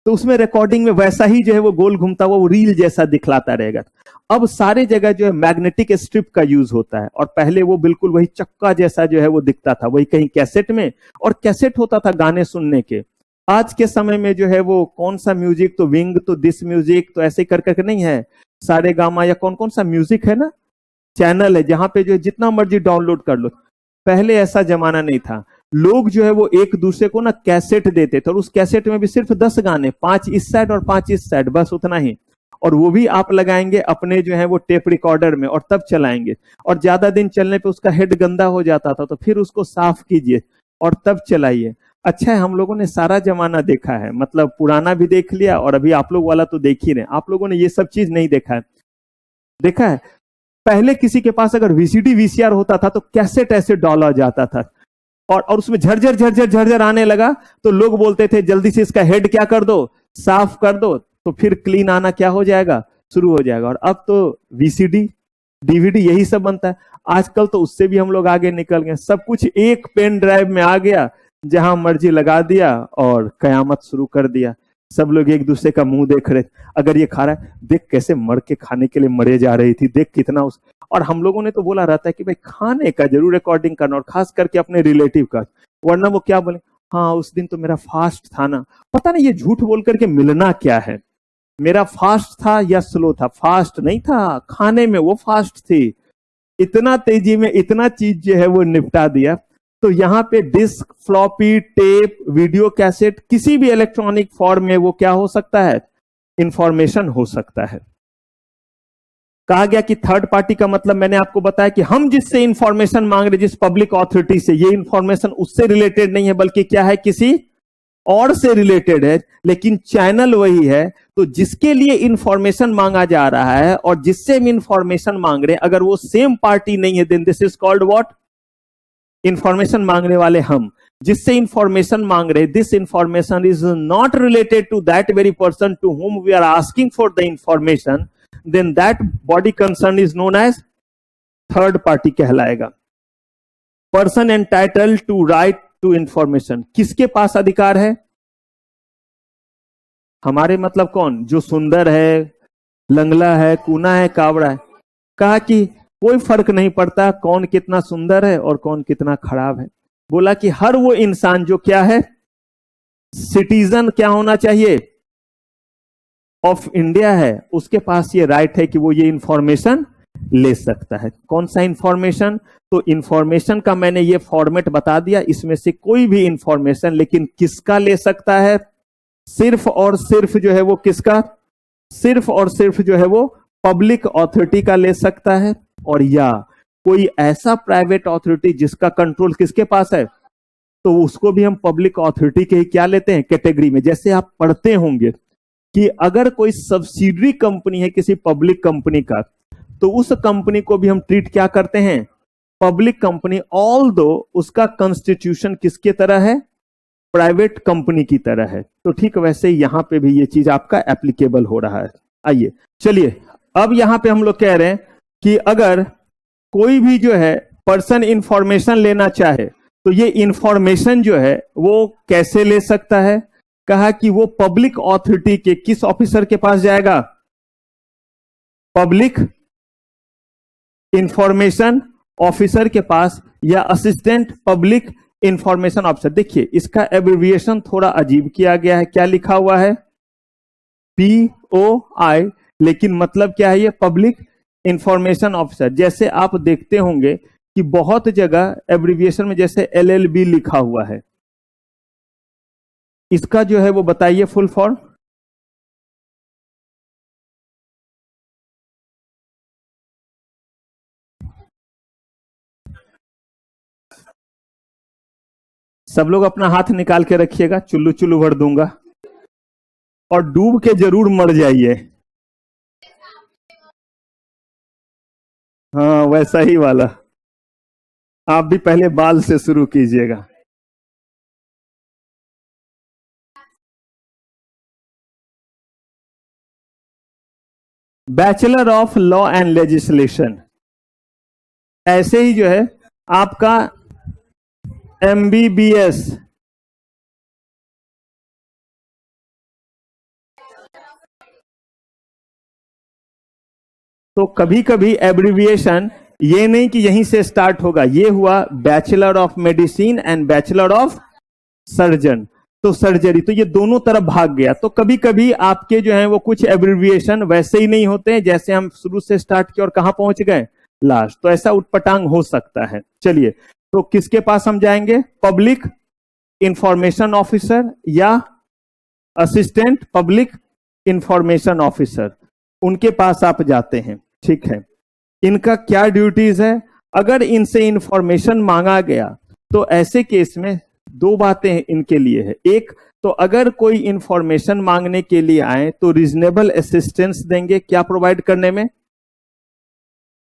S2: तो उसमें रिकॉर्डिंग में वैसा ही जो है वो गोल घूमता हुआ वो रील जैसा दिखलाता रहेगा। अब सारे जगह जो है मैग्नेटिक स्ट्रिप का यूज होता है, और पहले वो बिल्कुल वही चक्का जैसा जो है वो दिखता था, वही कहीं कैसेट में, और कैसेट होता था गाने सुनने के। आज के समय में जो है वो कौन सा म्यूजिक, तो विंग, तो दिस म्यूजिक, तो ऐसे कर करके नहीं है, सारे गामा या कौन कौन सा म्यूजिक है ना, चैनल है जहां पे जो जितना मर्जी डाउनलोड कर लो। पहले ऐसा जमाना नहीं था, लोग जो है वो एक दूसरे को ना कैसेट देते थे, और उस कैसेट में भी सिर्फ 10 गाने, 5 इस साइड और 5 इस साइड, बस उतना ही। और वो भी आप लगाएंगे अपने जो है वो टेप रिकॉर्डर में और तब चलाएंगे, और ज्यादा दिन चलने पे उसका हेड गंदा हो जाता था, तो फिर उसको साफ कीजिए और तब चलाइए। अच्छा है, हम लोगों ने सारा जमाना देखा है, मतलब पुराना भी देख लिया और अभी आप लोग वाला तो देख ही रहे। आप लोगों ने ये सब चीज नहीं देखा है। देखा है, पहले किसी के पास अगर वीसीडी वीसीआर होता था तो कैसेट ऐसे डाला जाता था, और उसमें झरझर झरझर झरझर आने लगा तो लोग बोलते थे जल्दी से इसका हेड क्या कर दो, साफ कर दो, तो फिर क्लीन आना क्या हो जाएगा, शुरू हो जाएगा। और अब तो वीसीडी डीवीडी यही सब बनता है। आजकल तो उससे भी हम लोग आगे निकल गए, सब कुछ एक पेन ड्राइव में आ गया, जहां मर्जी लगा दिया और कयामत शुरू कर दिया। सब लोग एक दूसरे का मुंह देख रहे, अगर ये खा रहा है देख कैसे मर के खाने के लिए मरे जा रही थी, देख कितना उस। और हम लोगों ने तो बोला रहता है कि भाई खाने का जरूर रिकॉर्डिंग करना, और खास करके अपने रिलेटिव का, वरना वो क्या बोले, हाँ उस दिन तो मेरा फास्ट था ना। पता नहीं ये झूठ बोल करके मिलना क्या है, मेरा फास्ट था या स्लो था, फास्ट नहीं था, खाने में वो फास्ट थी। इतना तेजी में इतना चीज जो है वो निपटा दिया। तो यहाँ पे disc, floppy, tape, video cassette, किसी भी इलेक्ट्रॉनिक फॉर्म में वो क्या हो सकता है, इंफॉर्मेशन हो सकता है। कहा गया कि थर्ड पार्टी का मतलब मैंने आपको बताया कि हम जिससे इंफॉर्मेशन मांग रहे, जिस पब्लिक ऑथोरिटी से, ये इंफॉर्मेशन उससे रिलेटेड नहीं है, बल्कि क्या है, किसी और से रिलेटेड है, लेकिन चैनल वही है। तो जिसके लिए इंफॉर्मेशन मांगा जा रहा है और जिससे हम इंफॉर्मेशन मांग रहे हैं, अगर वो सेम पार्टी नहीं है, then this is called what, information मांगने वाले हम। जिससे इंफॉर्मेशन मांग रहे, this information is not related to that very person to whom we are asking for the information, then that body concerned is known as third party कहलाएगा। Person entitled to right to information, किसके पास अधिकार है, हमारे मतलब कौन, जो सुंदर है, लंगला है, कूना है, कावड़ा है। कहा कि कोई फर्क नहीं पड़ता कौन कितना सुंदर है और कौन कितना खराब है। बोला कि हर वो इंसान जो क्या है, सिटीजन क्या होना चाहिए, ऑफ इंडिया है, उसके पास ये राइट है कि वो ये इंफॉर्मेशन ले सकता है। कौन सा इंफॉर्मेशन, तो इंफॉर्मेशन का मैंने ये फॉर्मेट बता दिया, इसमें से कोई भी इंफॉर्मेशन, लेकिन किसका ले सकता है, सिर्फ और सिर्फ जो है वो किसका, सिर्फ और सिर्फ जो है वो पब्लिक ऑथोरिटी का ले सकता है, और या कोई ऐसा प्राइवेट ऑथोरिटी जिसका कंट्रोल किसके पास है, तो उसको भी हम पब्लिक ऑथोरिटी के ही क्या लेते हैं, कैटेगरी में। जैसे आप पढ़ते होंगे कि अगर कोई सब्सिडरी कंपनी है किसी पब्लिक कंपनी का, तो उस कंपनी को भी हम ट्रीट क्या करते हैं, पब्लिक कंपनी, ऑल दो उसका कॉन्स्टिट्यूशन किसके तरह है, प्राइवेट कंपनी की तरह है। तो ठीक वैसे यहां पे भी ये चीज आपका एप्लीकेबल हो रहा है। आइए चलिए, अब यहां पे हम लोग कह रहे हैं कि अगर कोई भी जो है पर्सन इंफॉर्मेशन लेना चाहे, तो ये इंफॉर्मेशन जो है वो कैसे ले सकता है। कहा कि वो पब्लिक ऑथोरिटी के किस ऑफिसर के पास जाएगा, पब्लिक इंफॉर्मेशन ऑफिसर के पास, या असिस्टेंट पब्लिक इंफॉर्मेशन ऑफिसर। देखिए इसका एब्रिविएशन थोड़ा अजीब किया गया है, क्या लिखा हुआ है, POI, लेकिन मतलब क्या है ये, पब्लिक इंफॉर्मेशन ऑफिसर। जैसे आप देखते होंगे कि बहुत जगह एब्रिविएशन में जैसे LLB लिखा हुआ है, इसका जो है वो बताइए फुल फॉर्म। सब लोग अपना हाथ निकाल के रखिएगा, चुल्लू चुल्लू भर दूंगा, और डूब के जरूर मर जाइए। हाँ वैसा ही वाला, आप भी पहले बाल से शुरू कीजिएगा। Bachelor of law and legislation, ऐसे ही जो है आपका MBBS, तो कभी कभी एब्रिविएशन ये नहीं कि यहीं से स्टार्ट होगा, ये हुआ bachelor of medicine and bachelor of surgeon, तो सर्जरी, तो ये दोनों तरफ भाग गया। तो कभी कभी आपके जो है वो कुछ एब्रिविएशन वैसे ही नहीं होते हैं जैसे हम शुरू से स्टार्ट किए और कहां पहुंच गए, लास्ट। तो ऐसा उटपटांग हो सकता है। चलिए, तो किसके पास हम जाएंगे? पब्लिक इंफॉर्मेशन ऑफिसर या असिस्टेंट पब्लिक इंफॉर्मेशन ऑफिसर, उनके पास आप जाते हैं। ठीक है, इनका क्या ड्यूटीज है? अगर इनसे इंफॉर्मेशन मांगा गया तो ऐसे केस में दो बातें इनके लिए है। एक तो अगर कोई इंफॉर्मेशन मांगने के लिए आए तो रीजनेबल असिस्टेंस देंगे, क्या प्रोवाइड करने में?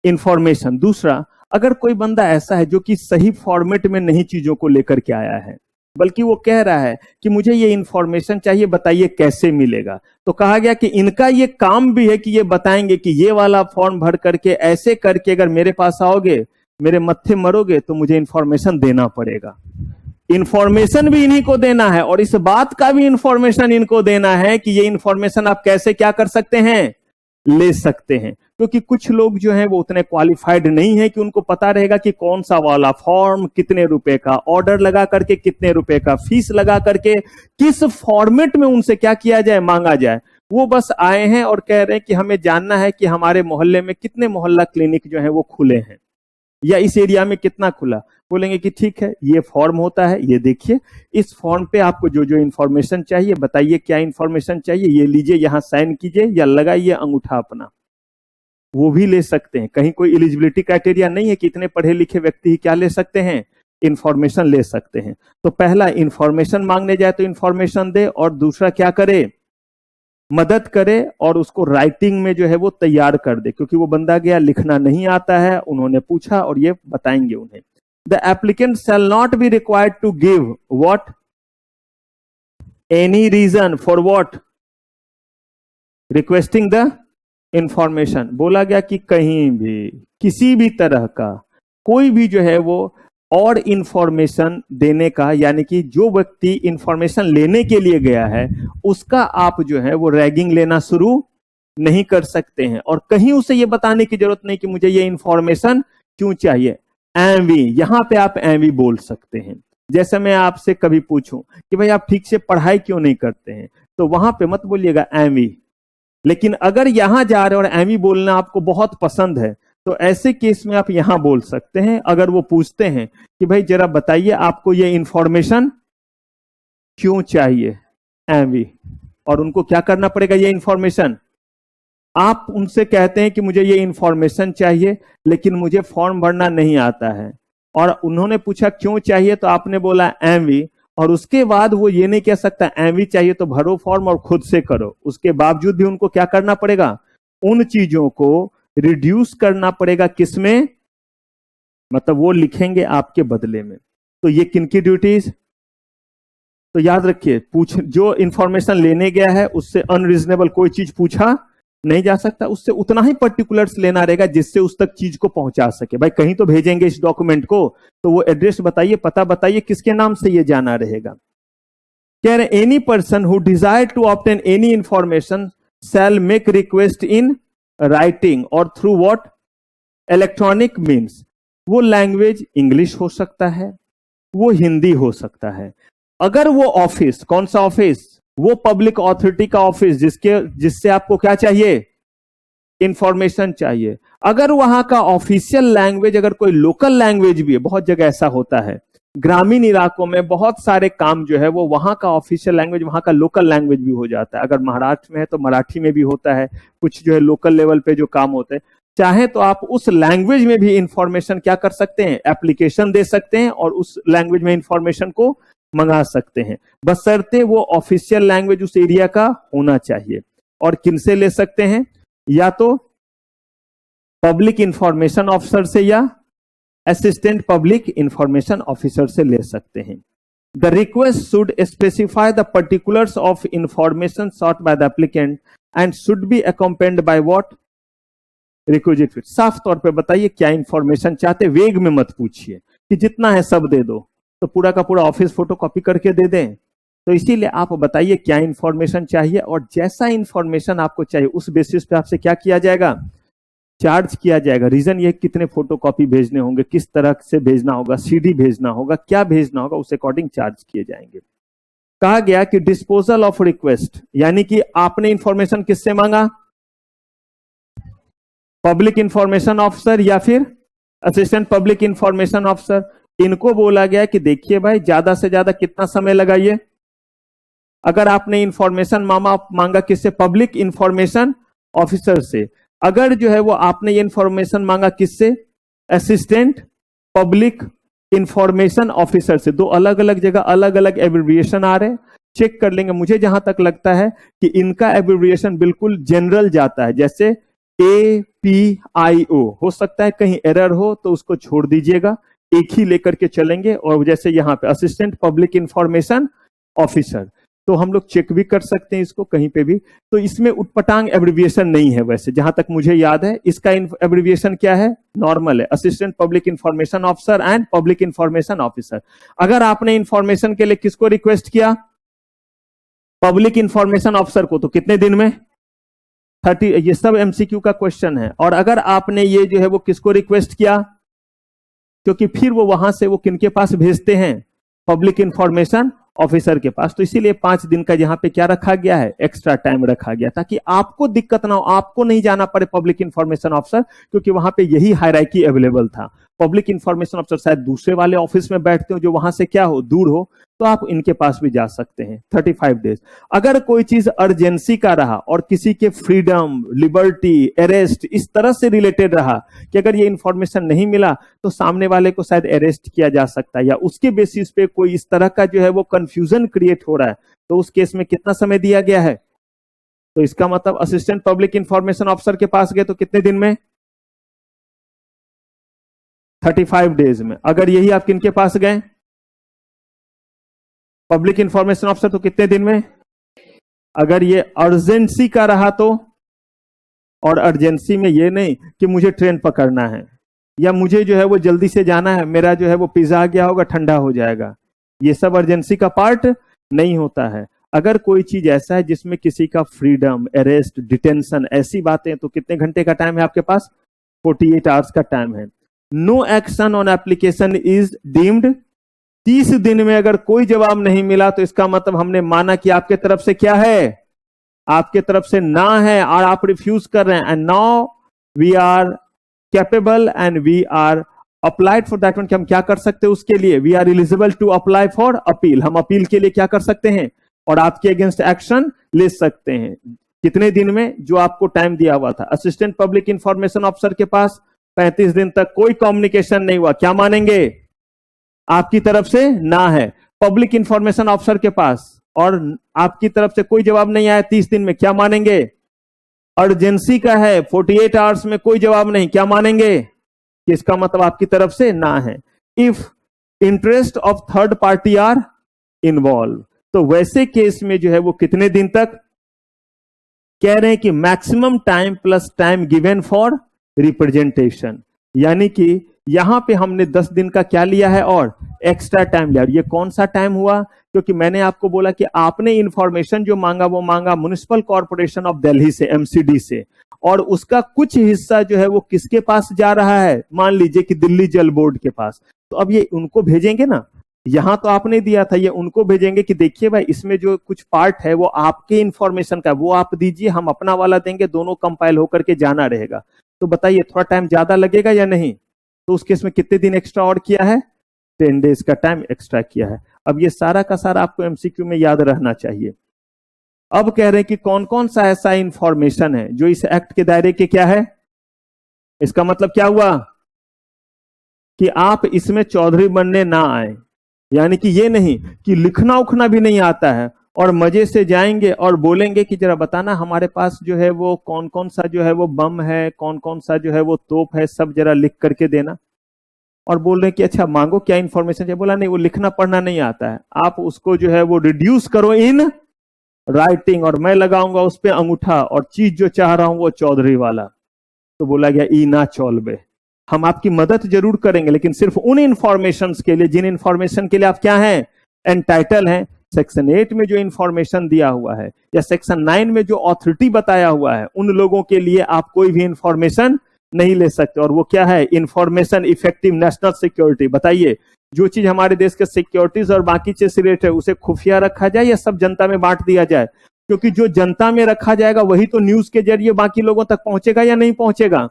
S2: इंफॉर्मेशन। दूसरा, अगर कोई बंदा ऐसा है जो कि सही फॉर्मेट में नहीं चीजों को लेकर के आया है, बल्कि वो कह रहा है कि मुझे ये इंफॉर्मेशन चाहिए, बताइए कैसे मिलेगा, तो कहा गया कि इनका ये काम भी है कि ये बताएंगे कि ये वाला फॉर्म भर करके ऐसे करके अगर मेरे पास आओगे, मेरे मत्थे मरोगे, तो मुझे इंफॉर्मेशन देना पड़ेगा। इंफॉर्मेशन भी इन्हीं को देना है और इस बात का भी इंफॉर्मेशन इनको देना है कि ये इंफॉर्मेशन आप कैसे क्या कर सकते हैं, ले सकते हैं। क्योंकि कुछ लोग जो हैं वो उतने क्वालिफाइड नहीं है कि उनको पता रहेगा कि कौन सा वाला फॉर्म कितने रुपए का, ऑर्डर लगा करके कितने रुपए का, फीस लगा करके किस फॉर्मेट में उनसे क्या किया जाए, मांगा जाए। वो बस आए हैं और कह रहे हैं कि हमें जानना है कि हमारे मोहल्ले में कितने मोहल्ला क्लिनिक जो है वो खुले हैं या इस एरिया में कितना खुला। बोलेंगे कि ठीक है, ये फॉर्म होता है, ये देखिए, इस फॉर्म पे आपको जो जो इंफॉर्मेशन चाहिए बताइए, क्या इंफॉर्मेशन चाहिए, ये लीजिए, यहां साइन कीजिए या लगाइए अंगूठा अपना। वो भी ले सकते हैं। कहीं कोई एलिजिबिलिटी क्राइटेरिया नहीं है कि इतने पढ़े लिखे व्यक्ति ही क्या ले सकते हैं, इंफॉर्मेशन ले सकते हैं। तो पहला, इंफॉर्मेशन मांगने जाए तो इंफॉर्मेशन दे, और दूसरा क्या करे, मदद करे और उसको राइटिंग में जो है वो तैयार कर दे, क्योंकि वो बंदा गया लिखना नहीं आता है, उन्होंने पूछा और ये बताएंगे उन्हें। The applicant shall not be required to give what, any reason for what requesting the information. बोला गया कि कहीं भी किसी भी तरह का कोई भी जो है वो और इंफॉर्मेशन देने का, यानी कि जो व्यक्ति इंफॉर्मेशन लेने के लिए गया है उसका आप जो है वो रैगिंग लेना शुरू नहीं कर सकते हैं। और कहीं उसे ये बताने की जरूरत नहीं कि मुझे ये इंफॉर्मेशन क्यों चाहिए। एवी, यहां पे आप एवी बोल सकते हैं। जैसे मैं आपसे कभी पूछूं कि भाई आप ठीक से पढ़ाई क्यों नहीं करते हैं, तो वहां पे मत बोलिएगा एवी। लेकिन अगर यहां जा रहे हैं और एवी बोलना आपको बहुत पसंद है, तो ऐसे केस में आप यहां बोल सकते हैं। अगर वो पूछते हैं कि भाई जरा बताइए आपको ये इंफॉर्मेशन क्यों चाहिए, एवी, और उनको क्या करना पड़ेगा, ये इंफॉर्मेशन। आप उनसे कहते हैं कि मुझे ये इंफॉर्मेशन चाहिए लेकिन मुझे फॉर्म भरना नहीं आता है, और उन्होंने पूछा क्यों चाहिए, तो आपने बोला एवी, और उसके बाद वो ये नहीं कह सकता एवी चाहिए तो भरो फॉर्म और खुद से करो। उसके बावजूद भी उनको क्या करना पड़ेगा, उन चीजों को रिड्यूस करना पड़ेगा। किसमें, मतलब वो लिखेंगे आपके बदले में। तो ये किनकी ड्यूटीज, तो याद रखिए, जो इंफॉर्मेशन लेने गया है उससे अनरीजनेबल कोई चीज पूछा नहीं जा सकता, उससे उतना ही पर्टिकुलर्स लेना रहेगा जिससे उस तक चीज को पहुंचा सके। भाई कहीं तो भेजेंगे इस डॉक्यूमेंट को, तो वो एड्रेस बताइए, पता बताइए, किसके नाम से ये जाना रहेगा। कह रहे any person who desire to obtain any information shall make request in writing और थ्रू व्हाट, इलेक्ट्रॉनिक मीन्स। वो लैंग्वेज इंग्लिश हो सकता है, वो हिंदी हो सकता है। अगर वो ऑफिस, कौन सा ऑफिस, वो पब्लिक अथॉरिटी का ऑफिस जिससे आपको क्या चाहिए, इंफॉर्मेशन चाहिए, अगर वहां का ऑफिशियल लैंग्वेज अगर कोई लोकल लैंग्वेज भी है, बहुत जगह ऐसा होता है, ग्रामीण इलाकों में बहुत सारे काम जो है वो वहां का ऑफिशियल लैंग्वेज, वहां का लोकल लैंग्वेज भी हो जाता है। अगर महाराष्ट्र में है तो मराठी में भी होता है, कुछ जो है लोकल लेवल पे जो काम होते हैं, चाहे तो आप उस लैंग्वेज में भी इंफॉर्मेशन क्या कर सकते हैं, एप्लीकेशन दे सकते हैं और उस लैंग्वेज में इंफॉर्मेशन को मंगा सकते हैं, बशर्ते वो ऑफिशियल लैंग्वेज उस एरिया का होना चाहिए। और किनसे ले सकते हैं, या तो पब्लिक इंफॉर्मेशन ऑफिसर से या असिस्टेंट पब्लिक इंफॉर्मेशन ऑफिसर से ले सकते हैं। The request should specify the particulars of information sought by the applicant and should be accompanied by what, requisite fit. साफ तौर पे बताइए क्या इंफॉर्मेशन चाहते, वेग में मत पूछिए कि जितना है सब दे दो, तो पूरा का पूरा ऑफिस फोटो कॉपी करके दे दें। तो इसीलिए आप बताइए क्या इंफॉर्मेशन चाहिए, और जैसा इंफॉर्मेशन आपको चाहिए उस बेसिस पे आपसे क्या किया जाएगा, चार्ज किया जाएगा। रीजन ये कितने फोटो कॉपी भेजने होंगे, किस तरह से भेजना होगा, सीडी भेजना होगा, क्या भेजना होगा, उस अकॉर्डिंग चार्ज किए जाएंगे। कहा गया कि डिस्पोजल ऑफ रिक्वेस्ट, यानी कि आपने इंफॉर्मेशन किससे मांगा, पब्लिक इंफॉर्मेशन ऑफिसर या फिर असिस्टेंट पब्लिक इंफॉर्मेशन ऑफिसर, इनको बोला गया कि देखिए भाई ज्यादा से ज्यादा कितना समय लगाइए। अगर आपने इंफॉर्मेशन मांगा किससे? पब्लिक इंफॉर्मेशन ऑफिसर से। अगर जो है वो आपने ये इंफॉर्मेशन मांगा किससे? असिस्टेंट पब्लिक इंफॉर्मेशन ऑफिसर से। दो अलग अलग जगह अलग अलग एब्रिविएशन आ रहे हैं, चेक कर लेंगे। मुझे जहां तक लगता है कि इनका एब्रिविएशन बिल्कुल जनरल जाता है, जैसे APIO। हो सकता है कहीं एरर हो तो उसको छोड़ दीजिएगा, एक ही लेकर के चलेंगे। और जैसे यहाँ पे असिस्टेंट पब्लिक इंफॉर्मेशन ऑफिसर, तो हम लोग चेक भी कर सकते हैं इसको कहीं पे भी। तो इसमें उटपटांग एब्रिविएशन नहीं है वैसे, जहां तक मुझे याद है। इसका एब्रिविएशन क्या है? नॉर्मल है, assistant public information officer and public information officer. अगर आपने इंफॉर्मेशन के लिए किसको रिक्वेस्ट किया? पब्लिक इंफॉर्मेशन ऑफिसर को, तो कितने दिन में? 30। ये सब MCQ का क्वेश्चन है। और अगर आपने ये जो है वो किसको रिक्वेस्ट किया, क्योंकि फिर वो वहां से वो किनके पास भेजते हैं? पब्लिक इंफॉर्मेशन ऑफिसर के पास। तो इसीलिए 5 दिन का यहाँ पे क्या रखा गया है? एक्स्ट्रा टाइम रखा गया, ताकि आपको दिक्कत ना हो, आपको नहीं जाना पड़े पब्लिक इंफॉर्मेशन ऑफिसर, क्योंकि वहां पे यही हायरार्की अवेलेबल था। पब्लिक इंफॉर्मेशन ऑफिसर शायद दूसरे वाले ऑफिस में बैठते हो जो वहां से क्या हो, दूर हो, तो आप इनके पास भी जा सकते हैं। 35 डेज। अगर कोई चीज अर्जेंसी का रहा और किसी के फ्रीडम, लिबर्टी, अरेस्ट इस तरह से रिलेटेड रहा कि अगर ये इंफॉर्मेशन नहीं मिला तो सामने वाले को शायद अरेस्ट किया जा सकता है, या उसके बेसिस पे कोई इस तरह का जो है वो कंफ्यूजन क्रिएट हो रहा है, तो उस केस में कितना समय दिया गया है? तो इसका मतलब असिस्टेंट पब्लिक इंफॉर्मेशन ऑफिसर के पास गए तो कितने दिन में? 35 डेज में। अगर यही आप किनके पास गए? पब्लिक इंफॉर्मेशन ऑफिसर, तो कितने दिन में? अगर ये अर्जेंसी का रहा तो, और अर्जेंसी में ये नहीं कि मुझे ट्रेन पकड़ना है या मुझे जो है वो जल्दी से जाना है, मेरा जो है वो पिज्जा आ गया होगा, ठंडा हो जाएगा, ये सब अर्जेंसी का पार्ट नहीं होता है। अगर कोई चीज ऐसा है जिसमें किसी का फ्रीडम, अरेस्ट, डिटेंशन, ऐसी बातें, तो कितने घंटे का टाइम है आपके पास? 48 आवर्स का टाइम है। No action on application is deemed. 30 दिन में अगर कोई जवाब नहीं मिला तो इसका मतलब हमने माना कि आपके तरफ से क्या है? आपके तरफ से ना है और आप रिफ्यूज कर रहे हैं। And now we are capable and we are applied for that one, कि हम क्या कर सकते हैं उसके लिए? We are eligible to apply for appeal. हम अपील के लिए क्या कर सकते हैं और आपके अगेंस्ट एक्शन ले सकते हैं। कितने दिन में? जो आपको टाइम दिया हुआ था। असिस्टेंट पब्लिक इंफॉर्मेशन ऑफिसर के पास 35 दिन तक कोई कम्युनिकेशन नहीं हुआ, क्या मानेंगे? आपकी तरफ से ना है। पब्लिक इंफॉर्मेशन ऑफिसर के पास और आपकी तरफ से कोई जवाब नहीं आया 30 दिन में, क्या मानेंगे? अर्जेंसी का है, 48 आवर्स में कोई जवाब नहीं, क्या मानेंगे? कि इसका मतलब आपकी तरफ से ना है। If interest of third party are involve, तो वैसे केस में जो है वो कितने दिन तक? कह रहे हैं कि maximum time plus time given for representation, यानी कि यहां पे हमने 10 दिन का क्या लिया है और एक्स्ट्रा टाइम लिया। और ये कौन सा टाइम हुआ? क्योंकि मैंने आपको बोला कि आपने इंफॉर्मेशन जो मांगा वो मांगा म्युनिसिपल कॉर्पोरेशन ऑफ दिल्ली से, MCD से, और उसका कुछ हिस्सा जो है वो किसके पास जा रहा है? मान लीजिए कि दिल्ली जल बोर्ड के पास। तो अब ये उनको भेजेंगे ना, यहां तो आपने दिया था, ये उनको भेजेंगे कि देखिए भाई इसमें जो कुछ पार्ट है वो आपके इंफॉर्मेशन का, वो आप दीजिए, हम अपना वाला देंगे, दोनों कंपाइल होकर के जाना रहेगा। तो बताइए थोड़ा टाइम ज्यादा लगेगा या नहीं? तो उस केस में कितने दिन एक्स्ट्रा और किया है? 10 डेज का टाइम एक्स्ट्रा किया है। अब ये सारा का सारा आपको MCQ में याद रहना चाहिए। अब कह रहे हैं कि कौन कौन सा ऐसा इंफॉर्मेशन है जो इस एक्ट के दायरे के क्या है? इसका मतलब क्या हुआ कि आप इसमें चौधरी बनने ना आए, यानी कि ये नहीं कि लिखना उखना भी नहीं आता है और मजे से जाएंगे और बोलेंगे कि जरा बताना हमारे पास जो है वो कौन कौन सा जो है वो बम है, कौन कौन सा जो है वो तोप है, सब जरा लिख करके देना। और बोल रहे हैं कि अच्छा मांगो क्या इंफॉर्मेशन चाहिए। बोला नहीं, वो लिखना पढ़ना नहीं आता है, आप उसको जो है वो रिड्यूस करो इन राइटिंग, और मैं लगाऊंगा उस पर अंगूठा, और चीज जो चाह रहा हूं वो चौधरी वाला। तो बोला गया ई ना चौलबे, हम आपकी मदद जरूर करेंगे लेकिन सिर्फ उन इंफॉर्मेशन के लिए जिन इंफॉर्मेशन के लिए आप क्या हैं? एंटाइटल हैं। सेक्शन 8 में जो इंफॉर्मेशन दिया हुआ है या सेक्शन 9 में जो ऑथोरिटी बताया हुआ है, उन लोगों के लिए आप कोई भी इंफॉर्मेशन नहीं ले सकते। और वो क्या है? Information effective national security. बताइए, जो चीज हमारे देश के सिक्योरिटीज और बाकी चीज से रिलेटेड है उसे खुफिया रखा जाए या सब जनता में बांट दिया जाए? क्योंकि जो जनता में रखा जाएगा वही तो न्यूज के जरिए बाकी लोगों तक पहुंचेगा या नहीं पहुंचेगा?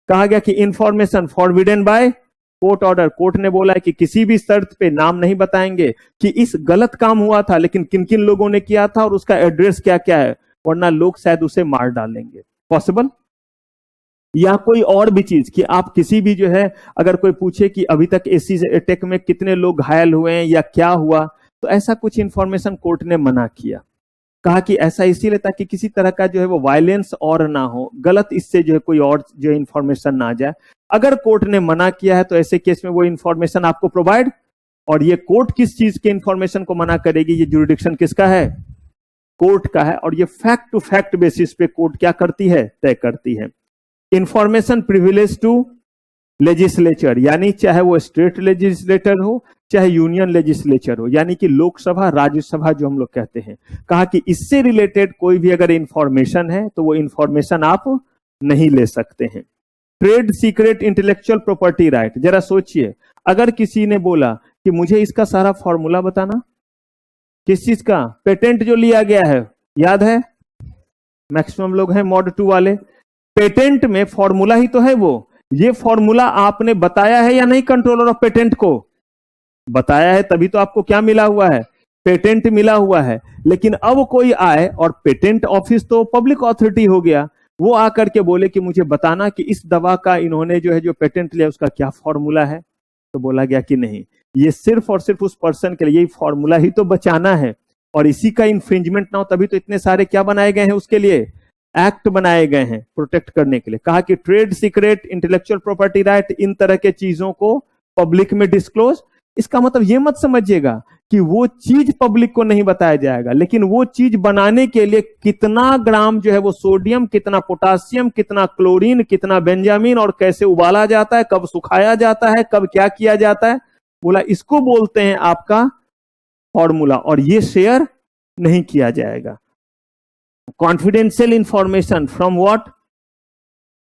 S2: कहा गया कि information forbidden by court order. Court ने बोला है कि किसी भी शर्त पे नाम नहीं बताएंगे कि इस गलत काम हुआ था, लेकिन किन किन लोगों ने किया था और उसका एड्रेस क्या क्या है, वरना लोग शायद उसे मार डालेंगे। पॉसिबल? या कोई और भी चीज कि आप किसी भी जो है, अगर कोई पूछे कि अभी तक इस अटैक में कितने लोग घायल हुए हैं या क्या हुआ, तो ऐसा कुछ इंफॉर्मेशन कोर्ट ने मना किया। कहा कि ऐसा इसीलिए ताकि किसी तरह का जो है वो वायलेंस और ना हो, गलत इससे जो है कोई और जो इंफॉर्मेशन ना आ जाए। अगर कोर्ट ने मना किया है तो ऐसे केस में वो इंफॉर्मेशन आपको प्रोवाइड, और ये कोर्ट किस चीज के इंफॉर्मेशन को मना करेगी, ये जुरिडिक्शन किसका है, कोर्ट का है। और ये फैक्ट टू फैक्ट बेसिस पे कोर्ट क्या करती है, तय करती है। इंफॉर्मेशन प्रिविलेज टू लेजिस्लेचर, यानी चाहे वो स्टेट लेजिस्लेटर हो चाहे यूनियन लेजिस्लेचर हो, यानी कि लोकसभा राज्यसभा जो हम लोग कहते हैं। कहा कि इससे रिलेटेड कोई भी अगर इंफॉर्मेशन है तो वो इंफॉर्मेशन आप नहीं ले सकते हैं। Trade secret intellectual property right, जरा सोचिए, अगर किसी ने बोला कि मुझे इसका सारा फॉर्मूला बताना, किस चीज का, पेटेंट जो लिया गया है, याद है मैक्सिमम लोग हैं मॉड 2 वाले, पेटेंट में फॉर्मूला ही तो है वो, ये फॉर्मूला आपने बताया है या नहीं कंट्रोलर ऑफ पेटेंट को, बताया है तभी तो आपको क्या मिला हुआ है, पेटेंट मिला हुआ है। लेकिन अब कोई आए और पेटेंट ऑफिस तो पब्लिक अथॉरिटी हो गया, वो आकर के बोले कि मुझे बताना कि इस दवा का इन्होंने जो है जो पेटेंट लिया उसका क्या फॉर्मूला है, तो बोला गया कि नहीं, ये सिर्फ और सिर्फ उस पर्सन के लिए यही फॉर्मूला ही तो बचाना है, और इसी का इंफ्रिंजमेंट ना हो, तभी तो इतने सारे क्या बनाए गए हैं उसके लिए, एक्ट बनाए गए हैं प्रोटेक्ट करने के लिए। कहा कि trade secret intellectual property right, इन तरह के चीजों को पब्लिक में डिस्क्लोज, इसका मतलब ये मत समझिएगा कि वो चीज पब्लिक को नहीं बताया जाएगा, लेकिन वो चीज बनाने के लिए कितना ग्राम जो है वो सोडियम, कितना पोटासियम, कितना क्लोरीन, कितना बेंजामिन, और कैसे उबाला जाता है, कब सुखाया जाता है, कब क्या किया जाता है, बोला इसको बोलते हैं आपका फॉर्मूला, और ये शेयर नहीं किया जाएगा। कॉन्फिडेंशियल इंफॉर्मेशन फ्रॉम व्हाट,